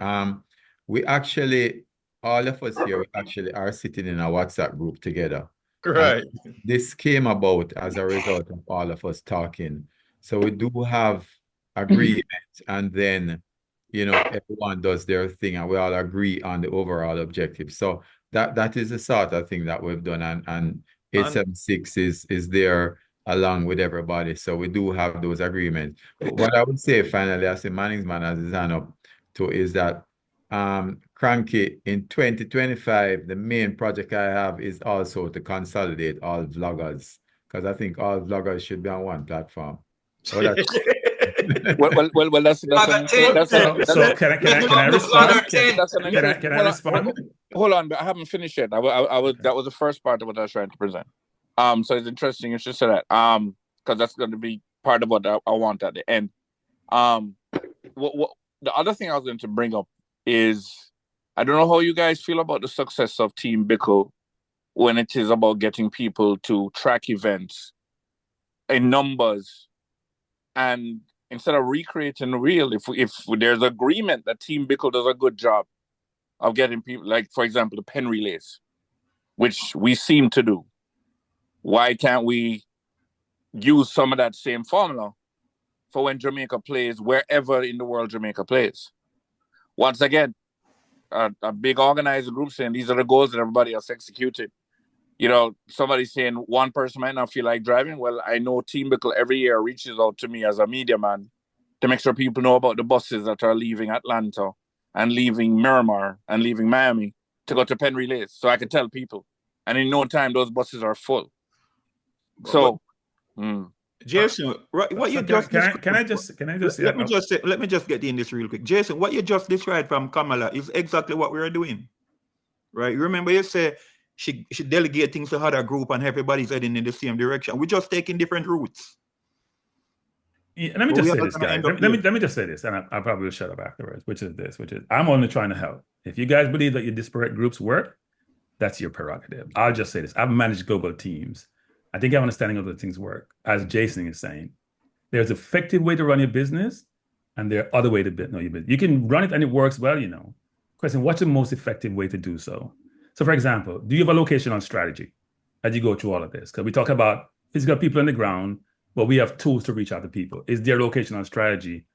We actually, all of us here, we actually are sitting in a WhatsApp group together. Right. This came about as a result of all of us talking. So we do have agreement, and then everyone does their thing, and we all agree on the overall objective. So that is the sort of thing that we've done, and 876 is there along with everybody. So we do have those agreements. But what I would say finally, as the Manning's man has his hand up to, is that Cranky, in 2025, the main project I have is also to consolidate all vloggers, because I think all vloggers should be on one platform. So that's well, that's so can I respond? Can I respond? Hold on, but I haven't finished yet. That was the first part of what I was trying to present. So it's interesting you should say that. Because that's going to be part of what I want at the end. What the other thing I was going to bring up is, I don't know how you guys feel about the success of Team Bickle when it is about getting people to track events in numbers, and instead of recreating the wheel, if there's agreement that Team Bickle does a good job of getting people, like for example the pen relays, which we seem to do, why can't we use some of that same formula for when Jamaica plays wherever in the world Jamaica plays? Once again, a big organized group saying these are the goals that everybody else executed. Somebody saying one person might not feel like driving. Well, I know Team Bickle every year reaches out to me as a media man to make sure people know about the buses that are leaving Atlanta and leaving Miramar and leaving Miami to go to pen relays, so I can tell people. And in no time, those buses are full. So, Jason, what you just can I just let me just get in this real quick. Jason, what you just described from Kamala is exactly what we are doing, right? You remember you say she delegate things to other group and everybody's heading in the same direction. We're just taking different routes. Yeah, let me just say this, guys. Let me just say this, and I probably will shut up afterwards. Which is I'm only trying to help. If you guys believe that your disparate groups work, that's your prerogative. I'll just say this: I've managed global teams. I think I have an understanding of the things work. As Jason is saying, there's an effective way to run your business, and there are other ways to run your business. You can run it and it works well, Question: what's the most effective way to do so? So, for example, do you have a locational strategy as you go through all of this? Because we talk about physical people on the ground, but we have tools to reach out to people. Is there a locational strategy?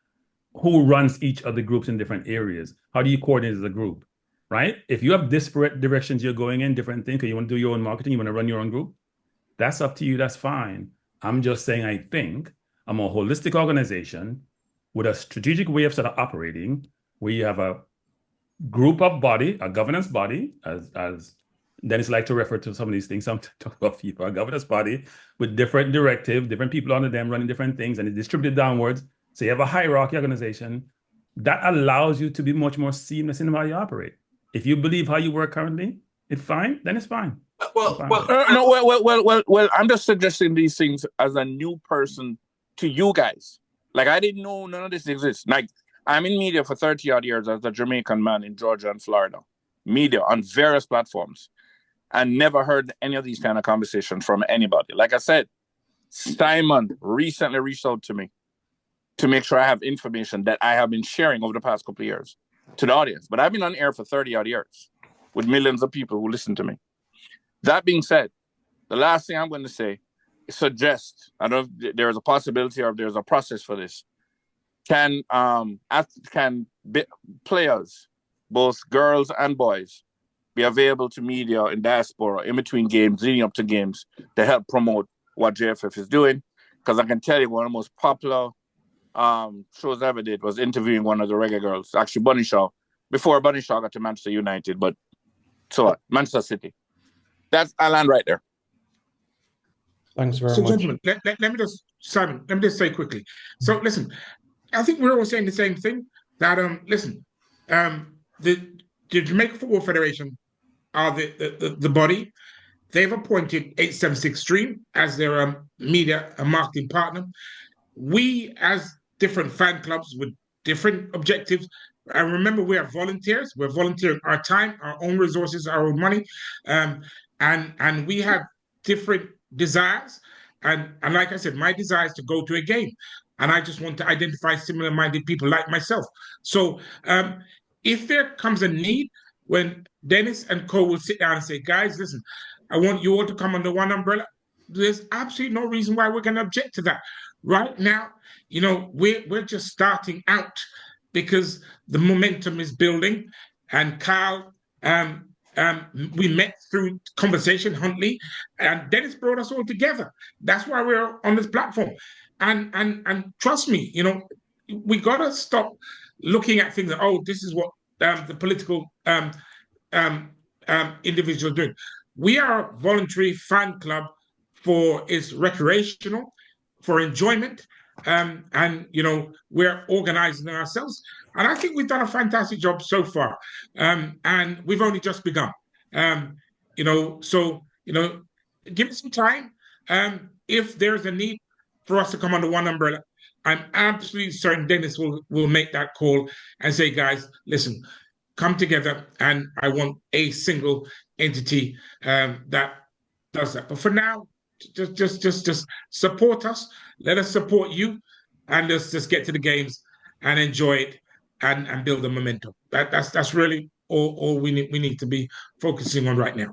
Who runs each of the groups in different areas? How do you coordinate as a group, right? If you have disparate directions you're going in, different things, because you want to do your own marketing, you want to run your own group, that's up to you. That's fine. I'm just saying I think a more holistic organization with a strategic way of sort of operating, where you have a group of body, a governance body, as Dennis like to refer to some of these things, some talk about people, a governance body with different directives, different people under them running different things, and it's distributed downwards. So you have a hierarchy organization that allows you to be much more seamless in how you operate. If you believe how you work currently, it's fine, then it's fine. Well, I'm just suggesting these things as a new person to you guys. Like, I didn't know none of this exists. Like, I'm in media for 30 odd years as a Jamaican man in Georgia and Florida. Media on various platforms. And never heard any of these kind of conversations from anybody. Like I said, Simon recently reached out to me to make sure I have information that I have been sharing over the past couple of years to the audience. But I've been on air for 30 odd years with millions of people who listen to me. That being said, the last thing I'm going to say is suggest, I don't know if there's a possibility or if there's a process for this. Can players, both girls and boys, be available to media in diaspora in between games, leading up to games, to help promote what JFF is doing? Because I can tell you one of the most popular shows I ever did was interviewing one of the reggae girls, actually Bunny Shaw, before Bunny Shaw got to Manchester United, but so what? Manchester City. That's I land right there. Thanks very much. Gentlemen, let me just say quickly. So listen, I think we're all saying the same thing. That listen, the Jamaica Football Federation are the body. They've appointed 876 Stream as their media and marketing partner. We, as different fan clubs with different objectives, and remember, we are volunteers. We're volunteering our time, our own resources, our own money, and we have different desires. And like I said, my desire is to go to a game, and I just want to identify similar-minded people like myself. So, if there comes a need when Dennis and Co will sit down and say, guys, listen, I want you all to come under one umbrella, there's absolutely no reason why we're going to object to that. Right now, we're just starting out because the momentum is building. And Kyle, we met through conversation, Huntley, and Dennis brought us all together. That's why we're on this platform. And trust me, we got to stop looking at things that, oh, this is what the political individuals are doing. We are a voluntary fan club for its recreational, for enjoyment, and we're organizing ourselves. And I think we've done a fantastic job so far, and we've only just begun. So give it some time. If there's a need for us to come under one umbrella, I'm absolutely certain Dennis will make that call and say, guys, listen, come together, and I want a single entity that does that. But for now, just support us. Let us support you, and let's just get to the games and enjoy it and build the momentum. That's really all we need to be focusing on right now.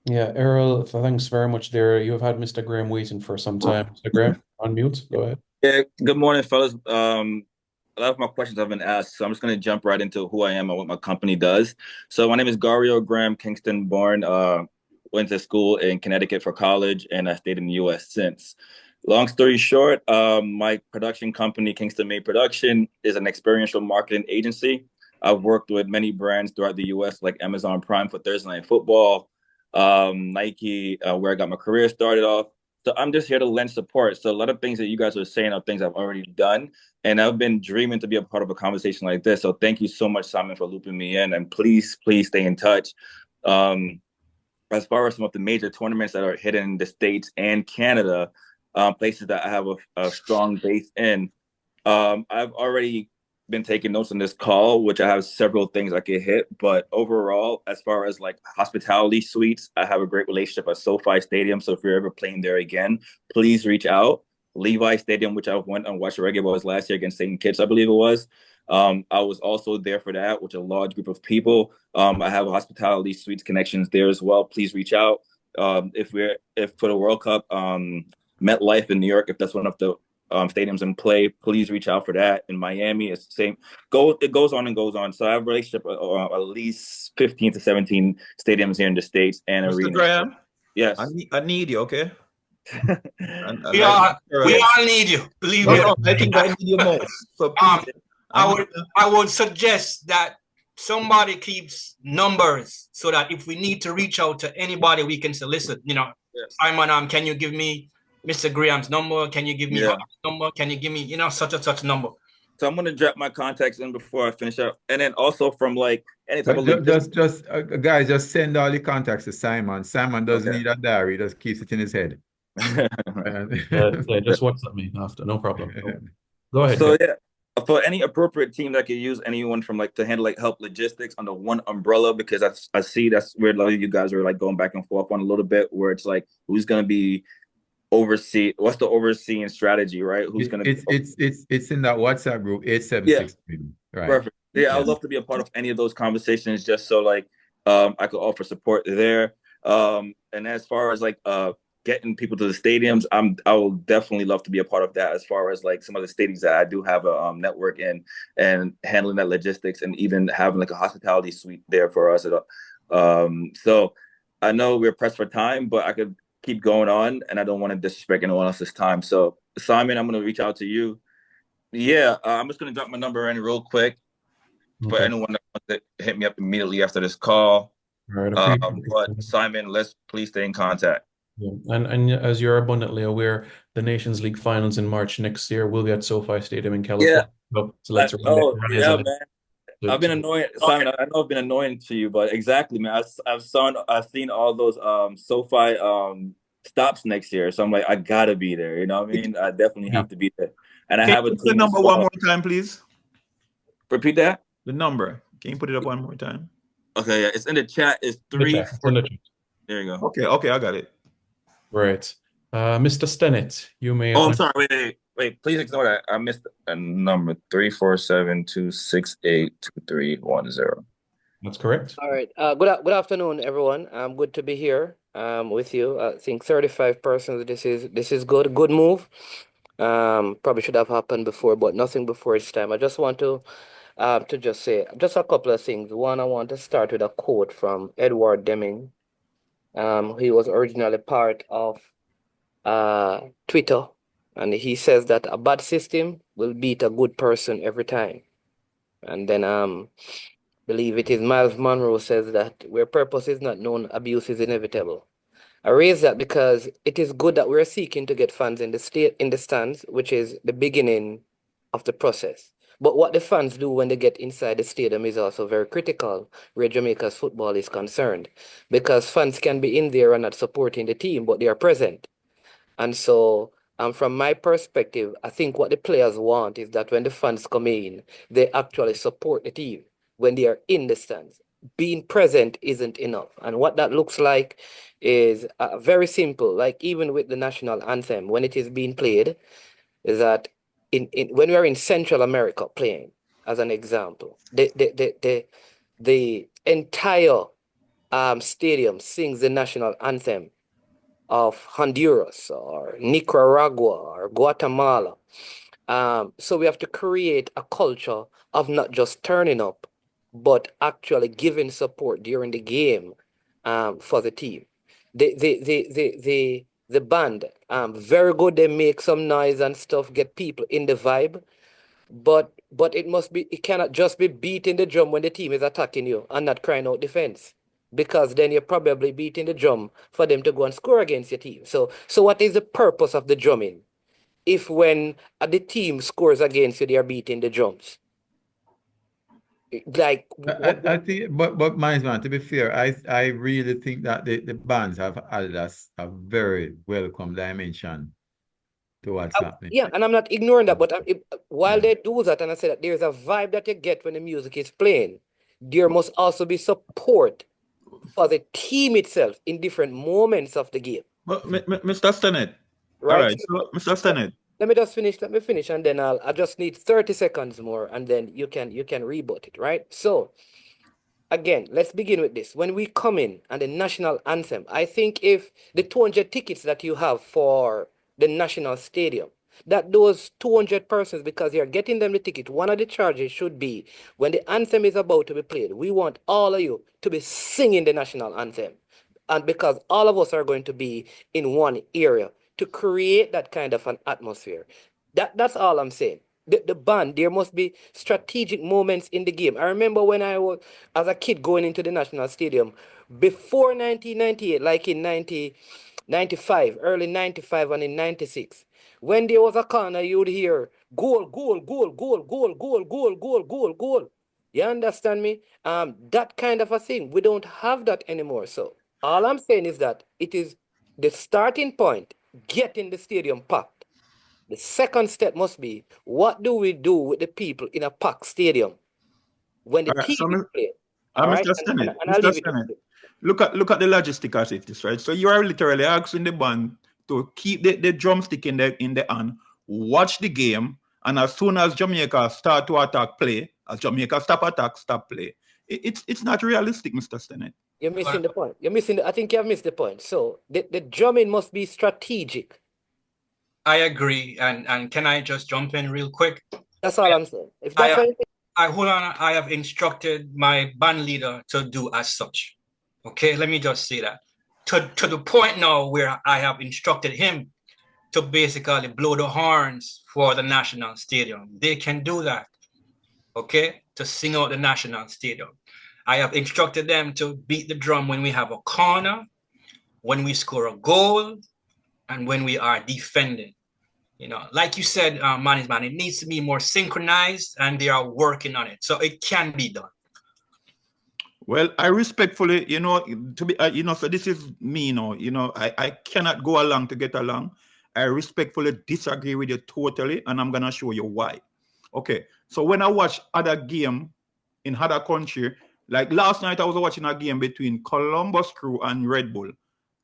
Yeah, Errol, thanks very much there. You have had Mr. Graham waiting for some time. Mr. Graham, on mute. Go ahead. Yeah, good morning, fellas. A lot of my questions have been asked, so I'm just going to jump right into who I am and what my company does. So my name is Gario Graham, Kingston born, went to school in Connecticut for college, and I stayed in the U.S. since. Long story short, my production company, Kingston Made Production, is an experiential marketing agency. I've worked with many brands throughout the U.S., like Amazon Prime for Thursday Night Football, Nike, where I got my career started off. So I'm just here to lend support. So a lot of things that you guys are saying are things I've already done. And I've been dreaming to be a part of a conversation like this. So thank you so much, Simon, for looping me in. And please stay in touch. As far as some of the major tournaments that are hidden in the States and Canada, places that I have a strong base in, I've already been taking notes on this call, which I have several things I could hit. But overall, as far as like hospitality suites, I have a great relationship at SoFi Stadium. So if you're ever playing there again, please reach out. Levi Stadium, which I went and watched Reggae Boyz last year against St. Kitts, I believe it was. I was also there for that, which a large group of people. I have hospitality suites connections there as well. Please reach out. If for the World Cup, MetLife in New York, if that's one of the stadiums in play, please reach out for that. In Miami, it's the same. It goes on and goes on. So I have a relationship at least 15 to 17 stadiums here in the States and Mr. arenas. Graham, yes, I need you, okay? We all need you. Believe me. I think I need you most. So I would suggest that somebody keeps numbers so that if we need to reach out to anybody, we can solicit. Simon, can you give me Mr. Graham's number? Can you give me his number? Can you give me, such and such number? So I'm going to drop my contacts in before I finish up. And then also from like any type of guys, just send all the contacts to Simon. Simon doesn't need a diary. He just keeps it in his head. Just WhatsApp me after. No problem. Go ahead. So for any appropriate team that could use anyone from like to handle like help logistics under one umbrella, because I see that's where a lot of you guys are like going back and forth on a little bit, where it's like who's going to be what's the overseeing strategy, right? Who's going to it's in that WhatsApp group 876. Right. Perfect. Yeah, I'd love to be a part of any of those conversations just so like I could offer support there. And as far as like getting people to the stadiums, I will definitely love to be a part of that as far as like some of the stadiums that I do have a network in and handling that logistics and even having like a hospitality suite there for us. So I know we're pressed for time, but I could keep going on and I don't want to disrespect anyone else's time. So Simon, I'm going to reach out to you. Yeah, I'm just going to drop my number in real quick for anyone that wants to hit me up immediately after this call. Right, but Simon, let's please stay in contact. Yeah. And as you're abundantly aware, the Nations League finals in March next year will be at SoFi Stadium in Yeah. California. So let's Yeah, raise man. I've been annoying, Simon. I know I've been annoying to you, but exactly, man. I've seen all those SoFi stops next year, so I'm like, I gotta be there. You know what I mean? I definitely have to be there, and I Can have a you put the team as number one well. more time, please? Repeat that. The number. Can you put it up one more time? Okay, yeah, it's in the chat. It's there you go. Okay, I got it. Right. Mr. Stennett, you may. Oh, I'm sorry. Wait. Please ignore that. I missed a number 347-268-2310. That's correct. All right. Good afternoon, everyone. Good to be here with you. I think 35 persons. This is good. Good move. Probably should have happened before, but nothing before its time. I just want to just say just a couple of things. One, I want to start with a quote from Edward Deming. He was originally part of Twitter, and he says that a bad system will beat a good person every time. And then believe it is Miles Monroe says that where purpose is not known, abuse is inevitable. I raise that because it is good that we're seeking to get fans in the stands, which is the beginning of the process. But what the fans do when they get inside the stadium is also very critical where Jamaica's football is concerned. Because fans can be in there and not supporting the team, but they are present. And so, from my perspective, I think what the players want is that when the fans come in, they actually support the team when they are in the stands. Being present isn't enough. And what that looks like is very simple. Like even with the national anthem, when it is being played, is that when we are in Central America playing, as an example, the entire stadium sings the national anthem of Honduras or Nicaragua or Guatemala. So we have to create a culture of not just turning up, but actually giving support during the game for the team. The band, very good. They make some noise and stuff, get people in the vibe. But it cannot just be beating the drum when the team is attacking you and not crying out defense. Because then you're probably beating the drum for them to go and score against your team. So what is the purpose of the drumming? If when the team scores against you, they are beating the drums. Like I think, but man, to be fair, I really think that the bands have added us a very welcome dimension to what's happening. Yeah, and I'm not ignoring that, but while they do that, and I say that there's a vibe that you get when the music is playing, there must also be support for the team itself in different moments of the game. But Mr. Stennett, right? All right, so Mr. Stennett. Let me just finish. Let me finish, and then I just need 30 seconds more, and then you can rebut it, right? So, again, let's begin with this. When we come in and the national anthem, I think if the 200 tickets that you have for the national stadium, that those 200 persons, because you're getting them the ticket, one of the charges should be when the anthem is about to be played, we want all of you to be singing the national anthem. And because all of us are going to be in one area to create that kind of an atmosphere. That's all I'm saying. The band, there must be strategic moments in the game. I remember when I was, as a kid, going into the National Stadium before 1998, like in 95, early 95 and in 96. When there was a corner, you would hear goal, goal, goal, goal, goal, goal, goal, goal, goal, goal. You understand me? That kind of a thing. We don't have that anymore. So all I'm saying is that it is the starting point, getting the stadium packed. The second step must be, what do we do with the people in a packed stadium when the team is playing? All right? Mr. Stennett, Mr. Stennett, look at the logistics of this, right? So you are literally asking the band to keep the drumstick in the hand, watch the game, and as soon as Jamaica start to attack, play. As Jamaica stop attack, stop play. It's not realistic, Mr. Stennett. You're missing the point. I think you have missed the point. So the drumming must be strategic. I agree. And can I just jump in real quick? That's all I'm saying. If that's I have instructed my band leader to do as such. Okay, let me just say that. To the point now where I have instructed him to basically blow the horns for the national stadium. They can do that. Okay, to sing out the national stadium. I have instructed them to beat the drum when we have a corner, when we score a goal, and when we are defending. You know, like you said, management, it needs to be more synchronized, and they are working on it. So it can be done. Well, I respectfully, you know, to be, you know, so this is me, you know, I cannot go along to get along. I respectfully disagree with you totally, and I'm gonna show you why. Okay, so when I watch other game in other country, like last night I was watching a game between Columbus Crew and Red Bull,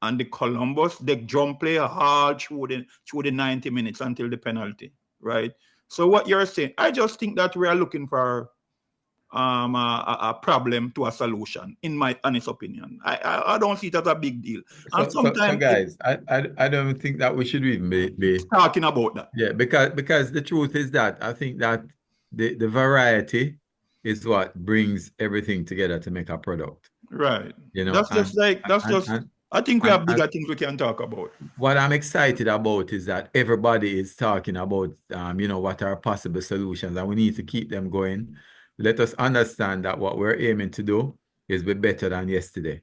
and the Columbus, the drum play hard through the 90 minutes until the penalty, right? So what you're saying, I just think that we are looking for a problem to a solution, in my honest opinion. I don't see it as a big deal. And So guys, I don't think that we should even be talking about that. Yeah, because the truth is that I think that the variety is what brings everything together to make a product. Right. You know, That's just like, I think we have bigger things we can talk about. What I'm excited about is that everybody is talking about, you know, what are possible solutions, and we need to keep them going. Let us understand that what we're aiming to do is be better than yesterday,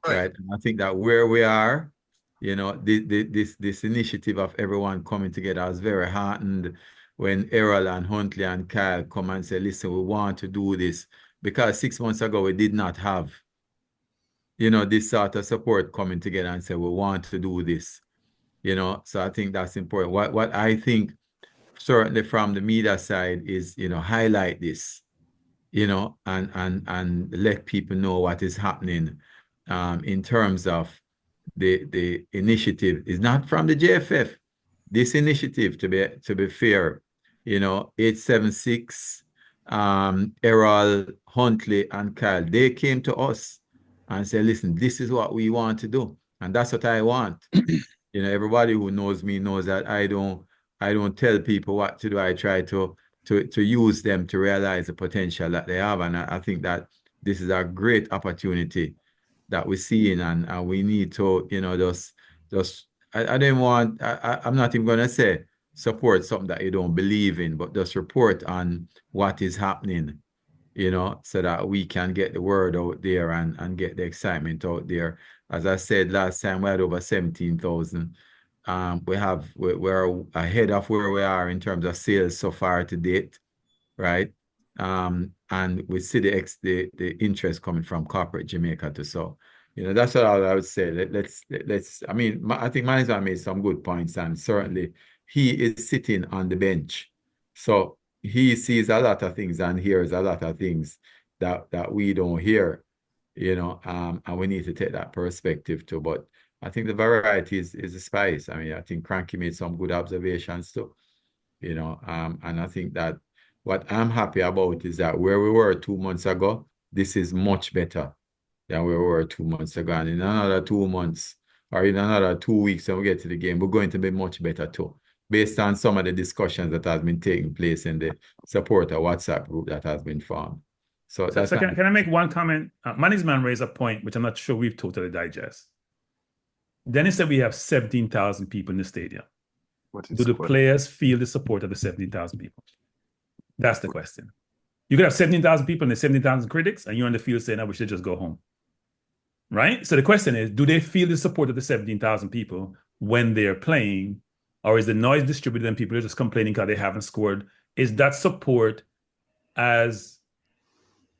right? And I think that where we are, you know, this initiative of everyone coming together is very heartened when Errol and Huntley and Kyle come and say, listen, we want to do this, because 6 months ago we did not have, you know, this sort of support coming together and say, we want to do this, you know. So I think that's important. What I think certainly from the media side is, you know, highlight this, you know, and let people know what is happening in terms of the initiative is not from the JFF. This initiative, to be fair, you know, 876, Errol, Huntley, and Kyle, they came to us and said, listen, this is what we want to do. And that's what I want. You know, everybody who knows me knows that I don't tell people what to do. I try to use them to realize the potential that they have. And I think that this is a great opportunity that we're seeing, and we need to, you know, I'm not even gonna say support something that you don't believe in, but just report on what is happening, you know, so that we can get the word out there and get the excitement out there. As I said last time, we had over 17,000. We're ahead of where we are in terms of sales so far to date, right? And we see the interest coming from corporate Jamaica too. So, you know, that's what I would say. Let's. I mean, I think management made some good points, and certainly he is sitting on the bench, so he sees a lot of things and hears a lot of things that we don't hear, you know. And we need to take that perspective too. But I think the variety is the spice. I mean, I think Cranky made some good observations too, you know. And I think that what I'm happy about is that where we were 2 months ago, this is much better than where we were 2 months ago. And in another 2 months or in another 2 weeks when we get to the game, we're going to be much better too, based on some of the discussions that has been taking place in the supporter WhatsApp group that has been formed. So can I make one comment? Management raised a point, which I'm not sure we've totally digest. Dennis said we have 17,000 people in the stadium. Do the players feel the support of the 17,000 people? That's the question. You could have 17,000 people and there's 17,000 critics, and you're on the field saying, we should just go home. Right? So the question is, do they feel the support of the 17,000 people when they're playing, or is the noise distributed and people are just complaining because they haven't scored? Is that support as...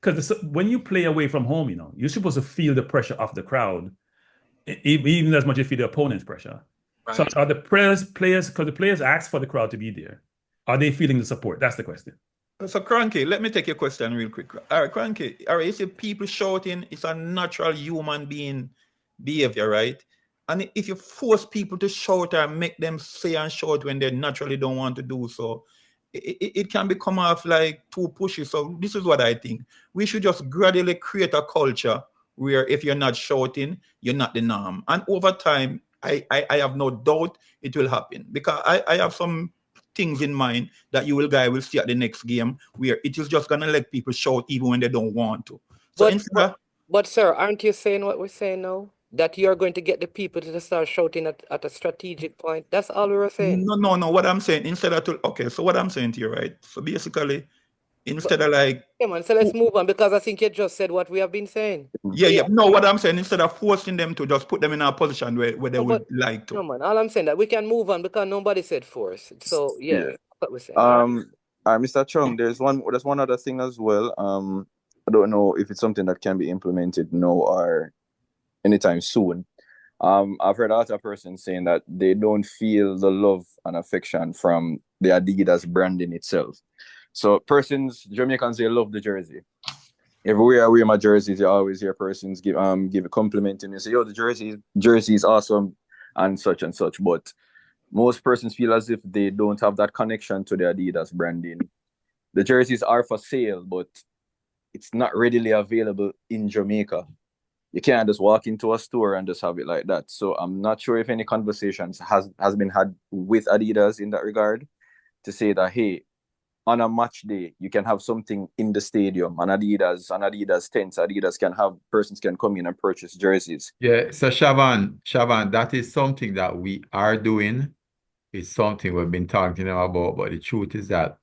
Because when you play away from home, you know, you're supposed to feel the pressure of the crowd, even as much as you feel the opponent's pressure. Right. So are the players, because the players ask for the crowd to be there, are they feeling the support? That's the question. So Cranky, let me take your question real quick. All right, Cranky, all right, you see people shouting, it's a natural human being behavior, right? And if you force people to shout or make them say and shout when they naturally don't want to do so, it can become off like too pushy. So this is what I think. We should just gradually create a culture where if you're not shouting, you're not the norm. And over time, I have no doubt it will happen, because I have some things in mind that you will see at the next game where it is just gonna let people shout even when they don't want to. So but sir, aren't you saying what we're saying now? That you're going to get the people to start shouting at a strategic point? That's all we were saying. No. What I'm saying, instead of okay, so what I'm saying to you, right? So basically, Instead of like, yeah, man. So let's move on because I think you just said what we have been saying. yeah. No, what I'm saying, instead of forcing them to just put them in a position where they would like to. No, man. All I'm saying that we can move on because nobody said force. So yeah, that's what we're saying. Mr. Chung, there's one other thing as well. I don't know if it's something that can be implemented now or anytime soon. I've heard a lot of persons saying that they don't feel the love and affection from the Adidas branding itself. So Jamaicans, they love the jersey. Everywhere I wear my jerseys, you always hear persons give a compliment and they say, "Yo, the jersey is awesome," and such and such. But most persons feel as if they don't have that connection to the Adidas branding. The jerseys are for sale, but it's not readily available in Jamaica. You can't just walk into a store and just have it like that. So I'm not sure if any conversations has been had with Adidas in that regard to say that, hey, on a match day, you can have something in the stadium, an Adidas tents. Persons can come in and purchase jerseys. Yeah, so Shavan, that is something that we are doing. It's something we've been talking about, but the truth is that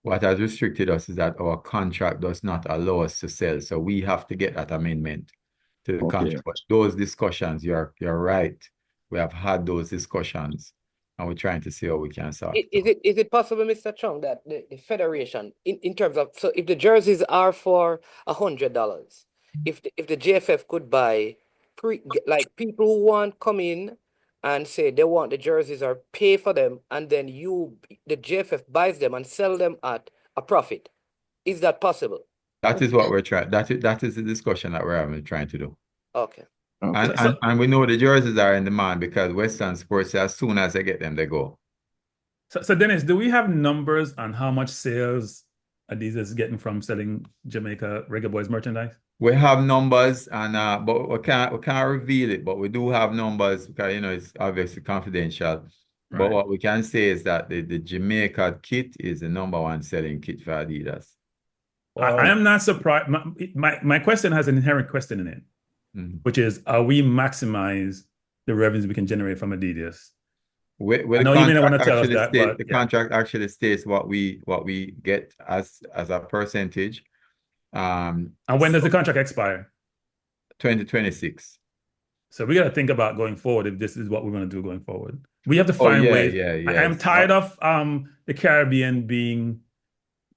what has restricted us is that our contract does not allow us to sell. So we have to get that amendment to the contract. But those discussions, you're right. We have had those discussions and we're trying to see how we can solve it. Is it possible, Mr. Chung, that the federation, in terms of, so if the jerseys are for $100, if the JFF could buy like people who want come in and say they want the jerseys or pay for them, and then the JFF buys them and sell them at a profit, is that possible? That is what we're trying. That is the discussion that we're having, trying to do. Okay. And we know the jerseys are in demand because Western Sports, as soon as they get them, they go. So Dennis, do we have numbers on how much sales Adidas is getting from selling Jamaica Reggae Boyz merchandise? We have numbers, and but we can't reveal it. But we do have numbers because it's obviously confidential. But Right. what we can say is that the Jamaica kit is the #1 selling kit for Adidas. I am not surprised. My question has an inherent question in it, which is, are we maximize the revenues we can generate from Adidas? I know you may not want to tell us that, but the contract actually states what we get as a percentage. And when does the contract expire? 2026. So we got to think about going forward if this is what we're going to do going forward. We have to find ways. I am tired of the Caribbean being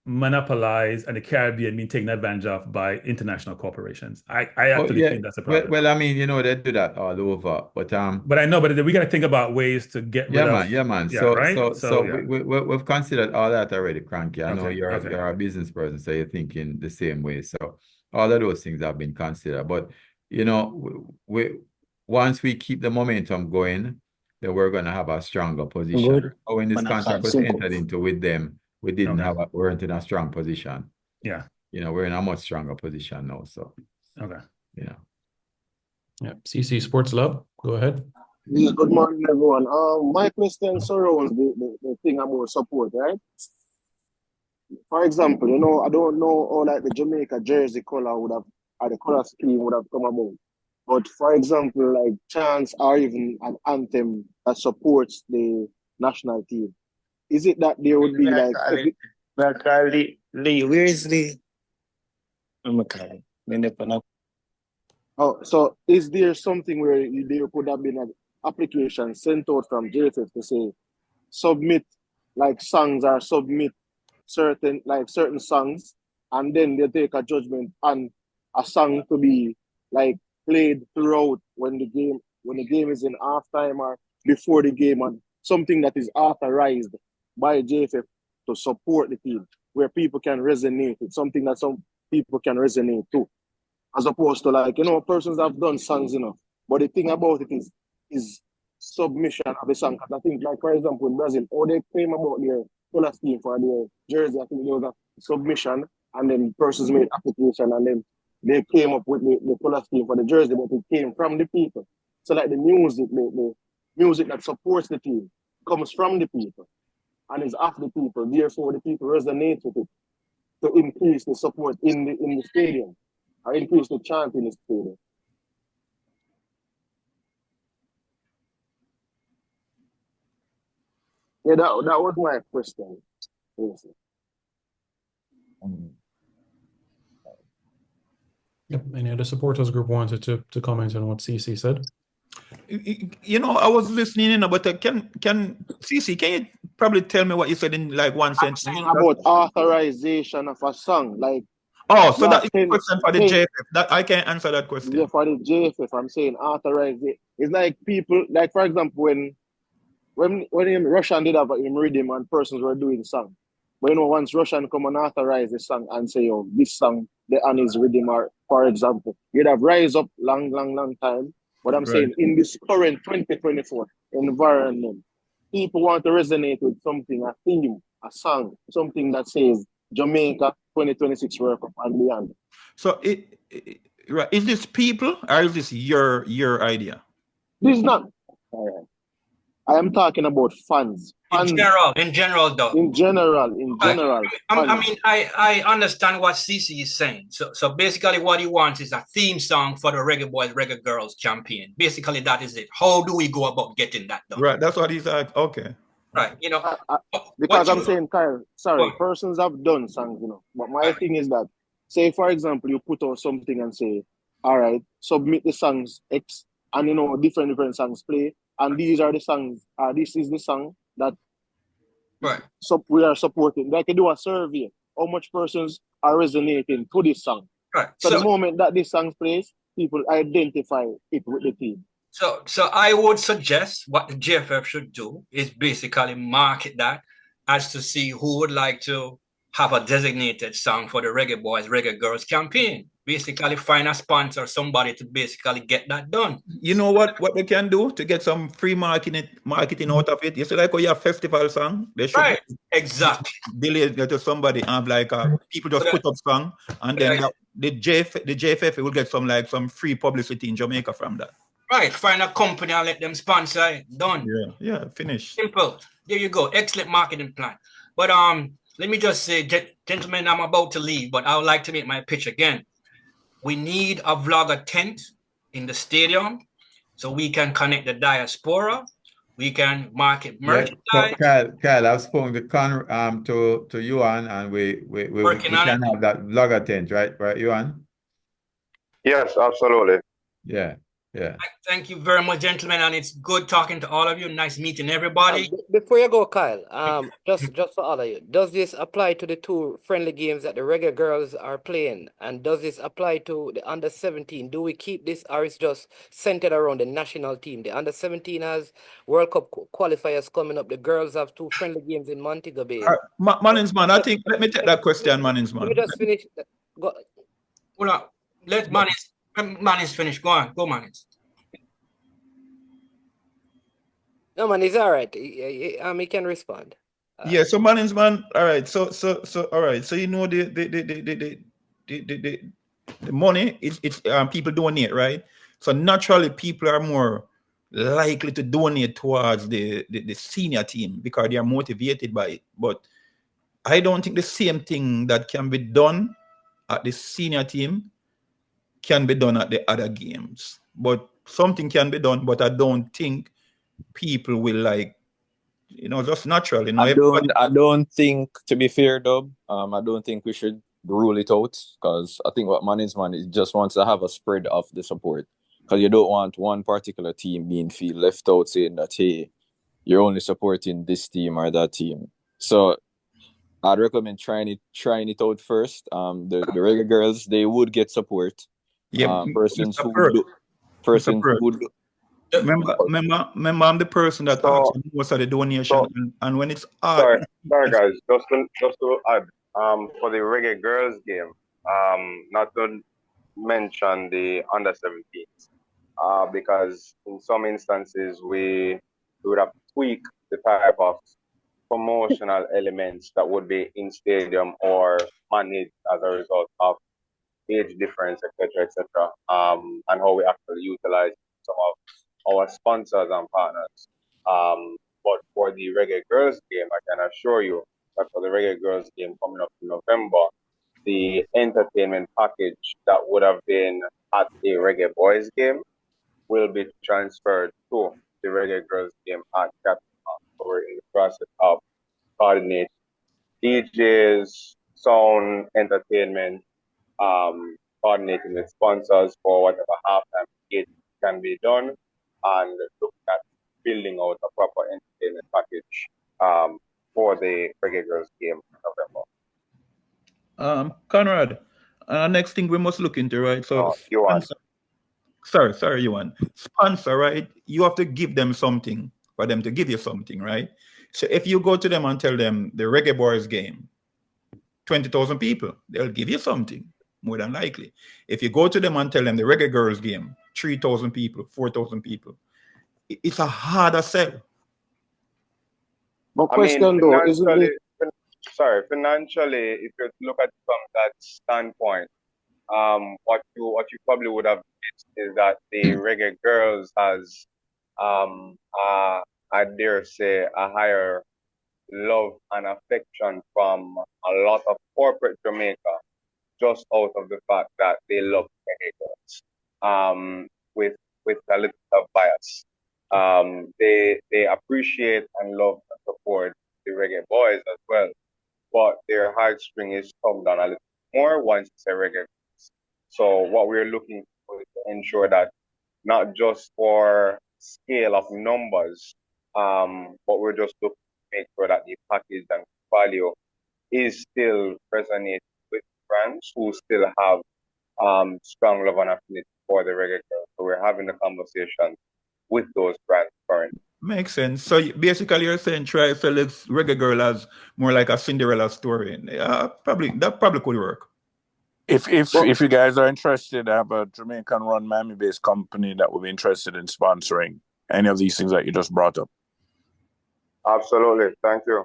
monopolized and the Caribbean being taken advantage of by international corporations. I actually think that's a problem. Well, I mean, they do that all over, but I know, but we got to think about ways to get rid of. Yeah, man. We've considered all that already, Cranky. I know you're a business person, so you're thinking the same way. So all of those things have been considered, but once we keep the momentum going, then we're going to have a stronger position. When this contract was entered into with them, we weren't in a strong position. Yeah. We're in a much stronger position now. So yeah. CC Sports Lab, go ahead. Yeah, good morning, everyone. My question surrounds the thing about support, right? For example, I don't know how like the Jamaica jersey color would have, or the color scheme would have come about. But for example, like chants or even an anthem that supports the national team. Is it that there would be like Lee, where is Lee? Oh, so is there something where there could have been an application sent out from JFF to say submit like songs or submit certain songs, and then they take a judgment on a song to be like played throughout when the game is in halftime or before the game, and something that is authorized by JFF to support the team, where people can resonate. It's something that some people can resonate to, as opposed to like persons have done songs enough. But the thing about it is submission of the song. Because I think, like for example, in Brazil, how they claim about their color scheme for their jersey, I think there was a submission, and then persons made application, and then they came up with the color scheme for the jersey, but it came from the people. So like the music that supports the team comes from the people and is of the people. Therefore, the people resonate with it to increase the support in the stadium, or increase the chant in the stadium. Yeah, that was my question. Yep. Any other supporters group wanted to comment on what CC said? You know, I was listening in, but can CC, can you probably tell me what you said in like one sentence? About authorization of a song, like so that is a question for the JFF. That I can't answer that question. Yeah, for the JFF, I'm saying authorize it. It's like people, like for example, when Russian did have him rhythm and persons were doing song. But you know, once Russian come and authorize the song and say, oh, this song, the on his rhythm, or for example, you'd have rise up long time. But I'm saying in this current 2024 environment, people want to resonate with something, a theme, a song, something that says Jamaica 2026 World Cup and beyond. So is this people or is this your idea? This is not. All right. I am talking about fans. In general, though. In general. I mean, I understand what CC is saying. So basically, what he wants is a theme song for the Reggae Boyz, Reggae Girls campaign. Basically, that is it. How do we go about getting that done? Right. That's what he's like. Okay. Right. You know, because I'm saying, Kyle, sorry, persons have done songs, you know. But my thing is that, say, for example, you put out something and say, all right, submit the songs X, and you know, different songs play. And these are the songs, this is the song that we are supporting. They can do a survey. How much persons are resonating to this song? Right. So the moment that this song plays, people identify it with the team. So I would suggest what the JFF should do is basically market that as to see who would like to have a designated song for the Reggae Boyz, Reggae Girls campaign. Basically find a sponsor, somebody to basically get that done. You know what they can do to get some free marketing out of it? You see, like when you have festival song, they should exactly delay to somebody and like people just put up song and then the JFF will get some free publicity in Jamaica from that. Right, find a company and let them sponsor it. Done. Yeah, finish. Simple. There you go. Excellent marketing plan. But let me just say, gentlemen, I'm about to leave, but I would like to make my pitch again. We need a vlogger tent in the stadium so we can connect the diaspora. We can market merchandise. So Kyle, I've spoken to Yuan, and we can have that vlogger tent, right, Yuan? Yes, absolutely. Yeah. Thank you very much, gentlemen, and it's good talking to all of you. Nice meeting everybody. Before you go, Kyle, just for all of you, does this apply to the two friendly games that the Reggae Girls are playing? And does this apply to the under-17? Do we keep this, or is just centered around the national team? The under-17 has World Cup qualifiers coming up. The girls have two friendly games in Montego Bay. Manningsman, I think, let me take that question, Manningsman. Let me just finish. Go. Hold on. Let Mannings finish. Go on. Go, Mannings. No, man, he's all right. He can respond. Yeah, so Manningsman, all right. So all right. So you know the money it's people donate, right? So naturally people are more likely to donate towards the senior team because they are motivated by it. But I don't think the same thing that can be done at the senior team can be done at the other games. But something can be done, but I don't think people will just naturally. I don't think, to be fair, Dub, I don't think we should rule it out, because I think what management is just wants to have a spread of the support, because you don't want one particular team being feel left out, saying that, hey, you're only supporting this team or that team. So I'd recommend trying it out first. The Reggae Girls, they would get support. Yeah, persons who would. Remember, I'm the person that actually most of the donation, and when it's sorry guys, just to add, for the Reggae Girls game, not to mention the under-17s, because in some instances we would have tweaked the type of promotional elements that would be in stadium or managed as a result of age difference, etc., and how we actually utilize some of our sponsors and partners. But for the Reggae Girls game, I can assure you that for the Reggae Girls game coming up in November, the entertainment package that would have been at the Reggae Boyz game will be transferred to the Reggae Girls game at Captain. So we're in the process of coordinating DJs, sound, entertainment, coordinating with sponsors for whatever halftime it can be done, and looking at building out a proper entertainment package for the Reggae Girls game in November. Conrad, next thing we must look into, right? So Yuan. Sorry, Yuan. Sponsor, right? You have to give them something for them to give you something, right? So if you go to them and tell them the Reggae Boyz game, 20,000 people, they'll give you something, more than likely. If you go to them and tell them the Reggae Girls game, 3,000 people, 4,000 people, it's a harder sell. But question though, isn't it? Financially, if you look at it from that standpoint, what you probably would have missed is that the Reggae Girls has, I dare say, a higher love and affection from a lot of corporate Jamaica, just out of the fact that they love Reggae Girls, with a little of bias. They appreciate and love and support the Reggae Boyz as well, but their heartstring is come down a little more once it's a Reggae. So what we're looking for is to ensure that not just for scale of numbers, but we're just looking to make sure that the package and value is still resonating with brands who still have strong love and affinity for the Reggae Girls. So we're having a conversation with those brands currently. Makes sense. So basically, you're saying try to sell this Reggae Girl as more like a Cinderella story. That probably could work. If you guys are interested, I have a Jamaican-run Miami-based company that would be interested in sponsoring any of these things that you just brought up. Absolutely, thank you.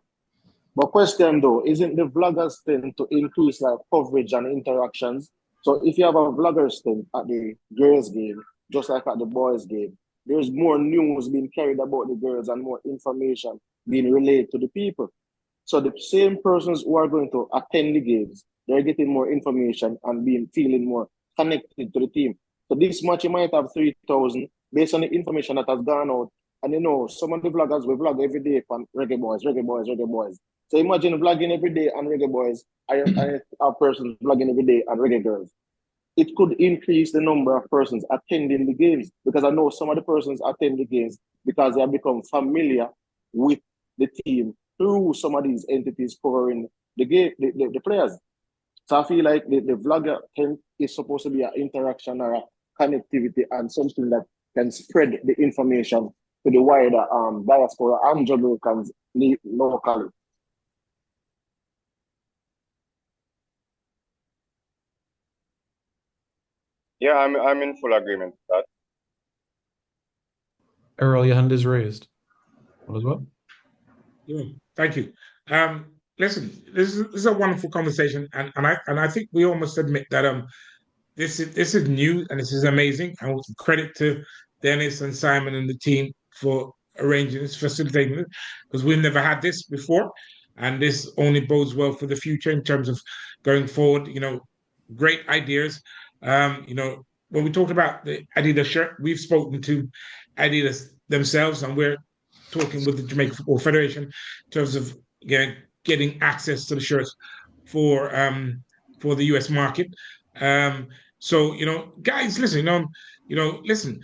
But question though, isn't the vloggers thing to increase like coverage and interactions? So if you have a vloggers thing at the girls game, just like at the boys game, there's more news being carried about the girls and more information being relayed to the people. So the same persons who are going to attend the games, they're getting more information and feeling more connected to the team. So this match you might have 3,000 based on the information that has gone out. And you know, some of the vloggers will vlog every day from Reggae Boyz, Reggae Boyz, Reggae Boyz. So imagine vlogging every day on Reggae Boyz, I have persons vlogging every day on Reggae Girls. It could increase the number of persons attending the games, because I know some of the persons attend the games because they have become familiar with the team through some of these entities covering the game, the players. So I feel like the vlogger thing is supposed to be an interaction or a connectivity and something that can spread the information to the wider diaspora and Jamaicans locally. Yeah, I'm in full agreement with that. Errol, your hand is raised. What as well? Yeah, thank you. Listen, this is a wonderful conversation, and I think we all must admit that this is new and this is amazing. And credit to Dennis and Simon and the team for arranging this, facilitating it, because we've never had this before, and this only bodes well for the future in terms of going forward. You know, great ideas. You know, when we talked about the Adidas shirt, we've spoken to Adidas themselves, and we're talking with the Jamaica Football Federation in terms of getting access to the shirts for the US market. So you know, guys, listen. Listen.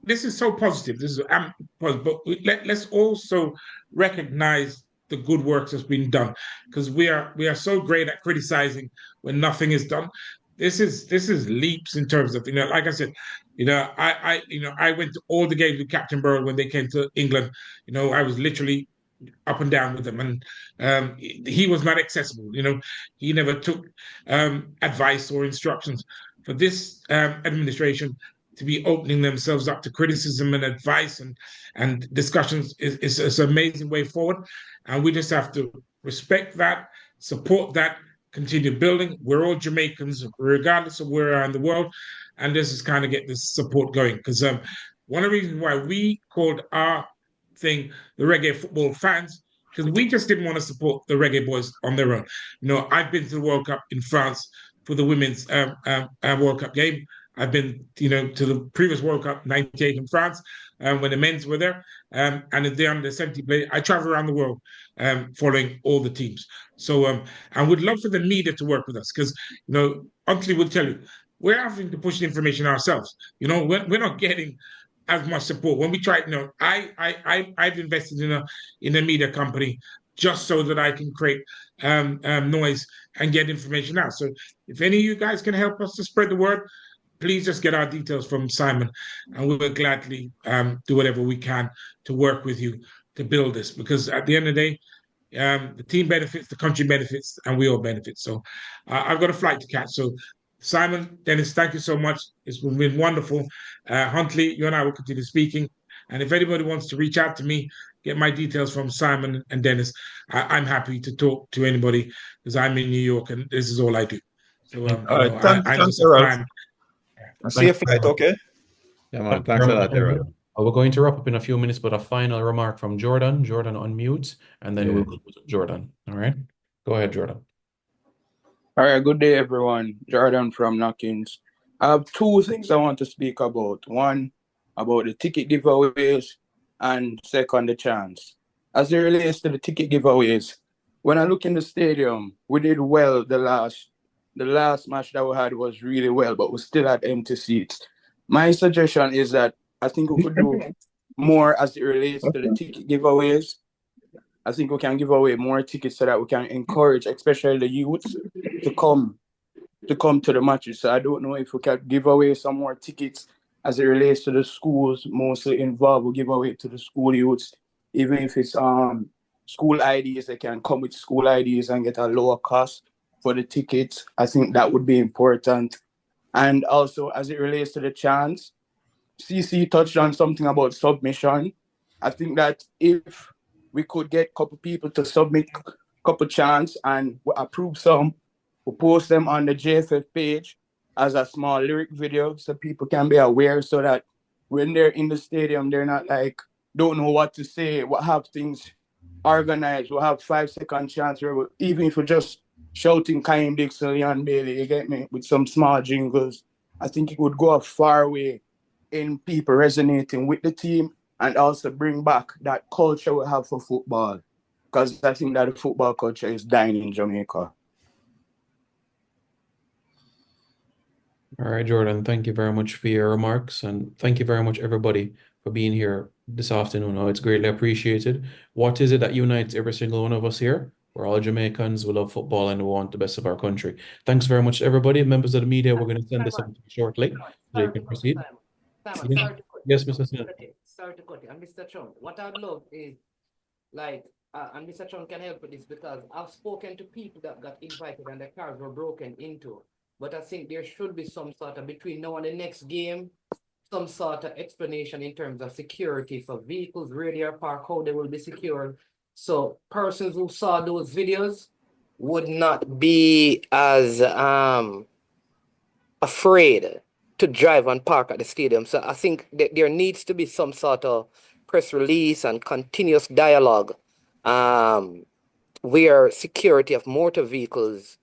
This is so positive. This is positive, but let's also recognize the good work that's been done, because we are so great at criticizing when nothing is done. This is leaps in terms of, like I said, I went to all the games with Captain Burrow when they came to England. I was literally up and down with them, and he was not accessible. He never took advice or instructions. For this administration to be opening themselves up to criticism and advice and discussions is an amazing way forward, and we just have to respect that, support that, continue building. We're all Jamaicans, regardless of where we are in the world, and this is kind of get this support going. Because one of the reasons why we called our thing the Reggae Football Fans, because we just didn't want to support the Reggae Boyz on their own. I've been to the World Cup in France for the women's World Cup game. I've been, to the previous World Cup '98 in France, when the men's were there, and the under 70 play. I travel around the world, following all the teams. So, and would love for the media to work with us because, Huntley will tell you, we're having to push the information ourselves. We're not getting as much support when we try. I've invested in a media company just so that I can create noise and get information out. So if any of you guys can help us to spread the word, please just get our details from Simon, and we will gladly do whatever we can to work with you to build this. Because at the end of the day, the team benefits, the country benefits, and we all benefit. So I've got a flight to catch. So Simon, Dennis, thank you so much. It's been wonderful. Huntley, you and I will continue speaking. And if anybody wants to reach out to me, get my details from Simon and Dennis, I'm happy to talk to anybody because I'm in New York and this is all I do. So I'm just a fan. See you flight, okay? Yeah, man. Thanks a lot, Errol. We're going to wrap up in a few minutes, but a final remark from Jordan. Jordan, unmute, and then we'll close with Jordan. All right? Go ahead, Jordan. All right, good day, everyone. Jordan from Knockins. I have two things I want to speak about. One, about the ticket giveaways, and second, the chance. As it relates to the ticket giveaways, when I look in the stadium, we did well the last match that we had was really well, but we still had empty seats. My suggestion is that I think we could do more as it relates to the ticket giveaways. I think we can give away more tickets so that we can encourage, especially the youth, to come to the matches. So I don't know if we can give away some more tickets as it relates to the schools mostly involved. We'll give away to the school youths, even if it's school IDs. They can come with school IDs and get a lower cost for the tickets. I think that would be important. And also, as it relates to the chance, CC touched on something about submission. I think that if we could get a couple people to submit a couple chants and we approve some, we'll post them on the JFF page as a small lyric video so people can be aware so that when they're in the stadium, they're not like, don't know what to say, we'll have things organized. We'll have 5-second chants where even if we're just shouting Kaim Dixon, Leon Bailey, you get me, with some small jingles, I think it would go a far way in people resonating with the team and also bring back that culture we have for football. Because I think that the football culture is dying in Jamaica. All right, Jordan, thank you very much for your remarks. And thank you very much, everybody, for being here this afternoon. Oh, it's greatly appreciated. What is it that unites every single one of us here? We're all Jamaicans, we love football, and we want the best of our country. Thanks very much, everybody. Members of the media, we're going to send this up shortly. So you can proceed. Simon, Yes, Mr. Smith. Sorry to cut you. And Mr. Chung, what I'd love is, and Mr. Chung can help with this because I've spoken to people that got invited and their cars were broken into. But I think there should be some sort of, between now and the next game, some sort of explanation in terms of security for vehicles, radio park, how they will be secured. So persons who saw those videos would not be as afraid to drive and park at the stadium. So I think that there needs to be some sort of press release and continuous dialogue where security of motor vehicles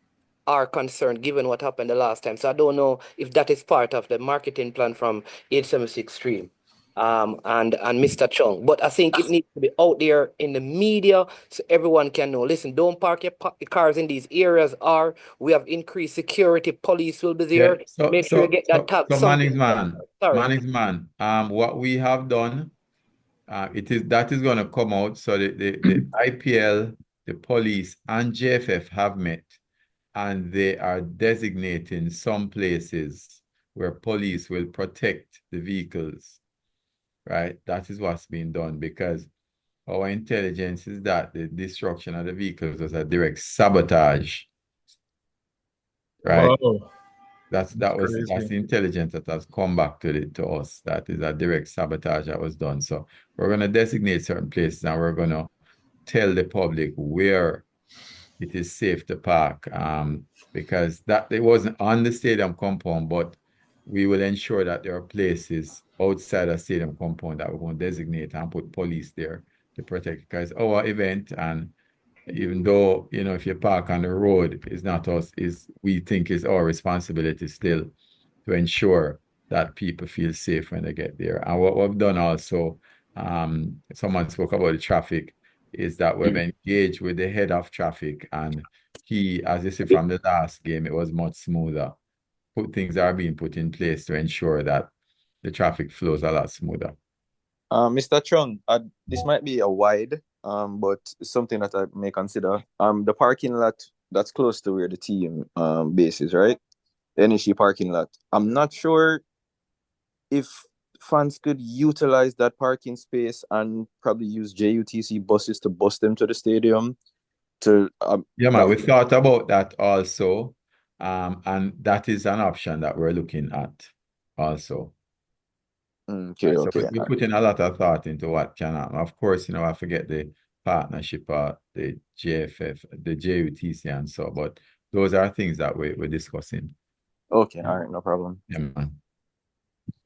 are concerned, given what happened the last time. So I don't know if that is part of the marketing plan from 876 Stream and Mr. Chung. But I think it needs to be out there in the media so everyone can know. Listen, don't park your cars in these areas, or we have increased security. Police will be there. Make sure you get that tag. So man, what we have done, that is going to come out. So the IPL, the police, and JFF have met, and they are designating some places where police will protect the vehicles, right? That is what's being done because our intelligence is that the destruction of the vehicles was a direct sabotage, right? Whoa. That's the intelligence that has come back to us. That is a direct sabotage that was done. So we're going to designate certain places and we're going to tell the public where it is safe to park because that it wasn't on the stadium compound, but we will ensure that there are places outside the stadium compound that we're going to designate and put police there to protect because our event, and even though, if you park on the road, it's not us, we think it's our responsibility still to ensure that people feel safe when they get there. And what we've done also, someone spoke about the traffic, is that we've engaged with the head of traffic, and he, as you see from the last game, it was much smoother. Things are being put in place to ensure that the traffic flows a lot smoother. Mr. Chung, this might be a wide, but it's something that I may consider. The parking lot that's close to where the team base is, right? The NEC parking lot. I'm not sure if fans could utilize that parking space and probably use JUTC buses to bus them to the stadium. Yeah, man, we thought about that also, and that is an option that we're looking at also. Okay, So okay. we're putting a lot of thought into what can happen. Of course, I forget the partnership, the JFF, the JUTC, and so, but those are things that we're discussing. Okay, all right, no problem. Yeah, man.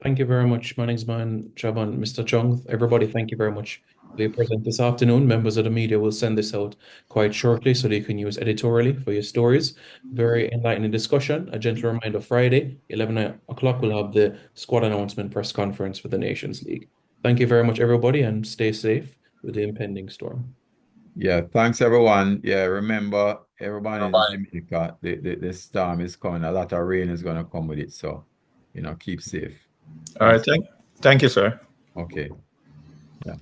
Thank you very much, Manningsman, Chavan, Mr. Chung. Everybody, thank you very much for your presence this afternoon. Members of the media will send this out quite shortly so they can use editorially for your stories. Very enlightening discussion. A gentle reminder, Friday, 11 o'clock, we'll have the squad announcement press conference for the Nations League. Thank you very much, everybody, and stay safe with the impending storm. Yeah, thanks, everyone. Yeah, remember, everyone in Jamaica, the storm is coming. A lot of rain is going to come with it. So, keep safe. All right. Thank you, sir. Okay. Yeah.